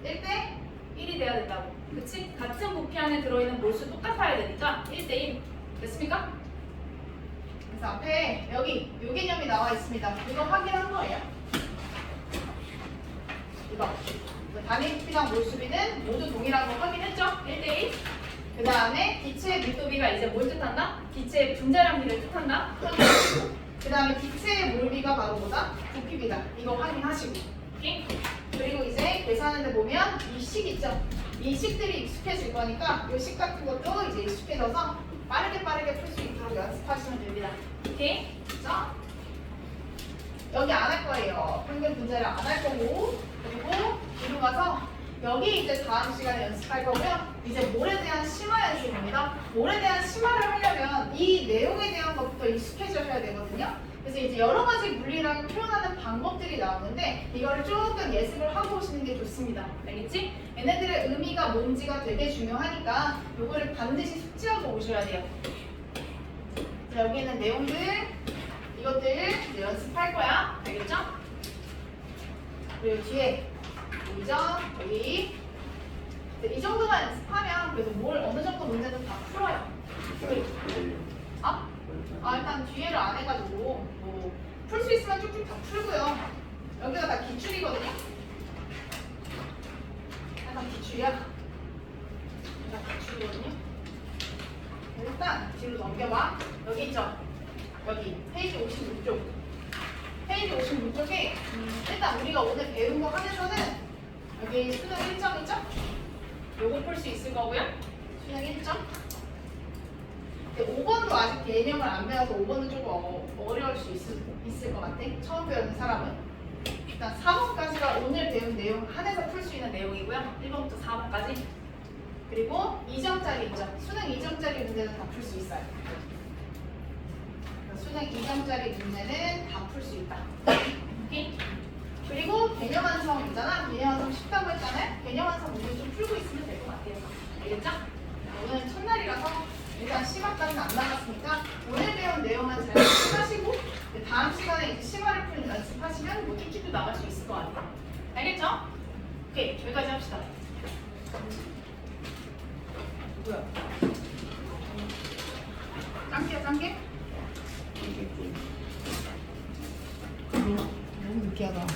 1대 1이 돼야 된다고. 그치? 같은 부피 안에 들어있는 몰수 똑같아야 되니까 1대 1. 됐습니까? 그래서 앞에 여기 요 개념이 나와 있습니다. 이거 확인한 거예요. 이거. 단위비랑 몰수비는 모두 동일한 거 확인했죠? 1대1. 그 다음에 기체의 밀도비가 이제 뭘 뜻한다? 기체의 분자량비를 뜻한다? 그 다음에 기체의 몰비가 바로 뭐다? 부피비다. 이거 확인하시고. 오케이? 그리고 이제 계산하는데 보면 이 식 있죠? 이 식들이 익숙해질 거니까 이 식 같은 것도 이제 익숙해져서 빠르게 풀 수 있도록 연습하시면 됩니다. 오케이? 그죠? 여기 안 할 거예요. 평균 분자를 안 할 거고, 그리고 뒤로 가서 여기 이제 다음 시간에 연습할 거고요. 이제 몰에 대한 심화 연습입니다. 몰에 대한 심화를 하려면 이 내용에 대한 것부터 익숙해져야 되거든요. 그래서 이제 여러 가지 물리학을 표현하는 방법들이 나오는데 이거를 조금 예습을 하고 오시는 게 좋습니다. 알겠지? 얘네들의 의미가 뭔지가 되게 중요하니까 이거를 반드시 숙지하고 오셔야 돼요. 자, 여기 있는 내용들, 이것들 이제 연습할 거야. 알겠죠? 그리고 뒤에 보이죠? 여기 이 정도만 연습하면 그래도 뭘 어느 정도 문제는 다 풀어요. 일단 뒤에를 안 해가지고 뭐 풀 수 있으면 쭉쭉 다 풀고요. 여기가 다 기출이거든요. 약간 기출이야. 약간 기출이거든요. 일단 뒤로 넘겨봐. 여기 있죠? 여기 페이지 56쪽. 페이지 56쪽에 일단 우리가 오늘 배운 거 하면서는 여기 수능 1점 있죠? 요거 풀 수 있을 거고요. 수능 1점. 5번도 아직 개념을 안 배워서 5번은 조금 어려울 수 있을 것 같아. 처음 배우는 사람은. 일단 4번까지가 오늘 배운 내용 한해서 풀 수 있는 내용이고요. 1번부터 4번까지. 그리고 2점짜리 있죠. 수능 2점짜리 문제는 다 풀 수 있어요. 수능 2점짜리 문제는 다 풀 수 있다. 오케이? 그리고 개념 완성 있잖아. 개념 완성 쉽다고 했잖아요. 개념 완성 문제 좀 풀고 있으면 될 것 같아요. 알겠죠? 오늘은 첫날이라서 일단 심화까지는 안 나갔으니까 오늘 배운 내용만 잘 연습하시고 다음 시간에 이제 심화를 푸는 연습하시면 뭐 쭉쭉도 나갈 수 있을 것 같아요. 알겠죠? 오케이, 여기까지 합시다. 뭐야? 짱게요, 짱게? 너무 느끼하다.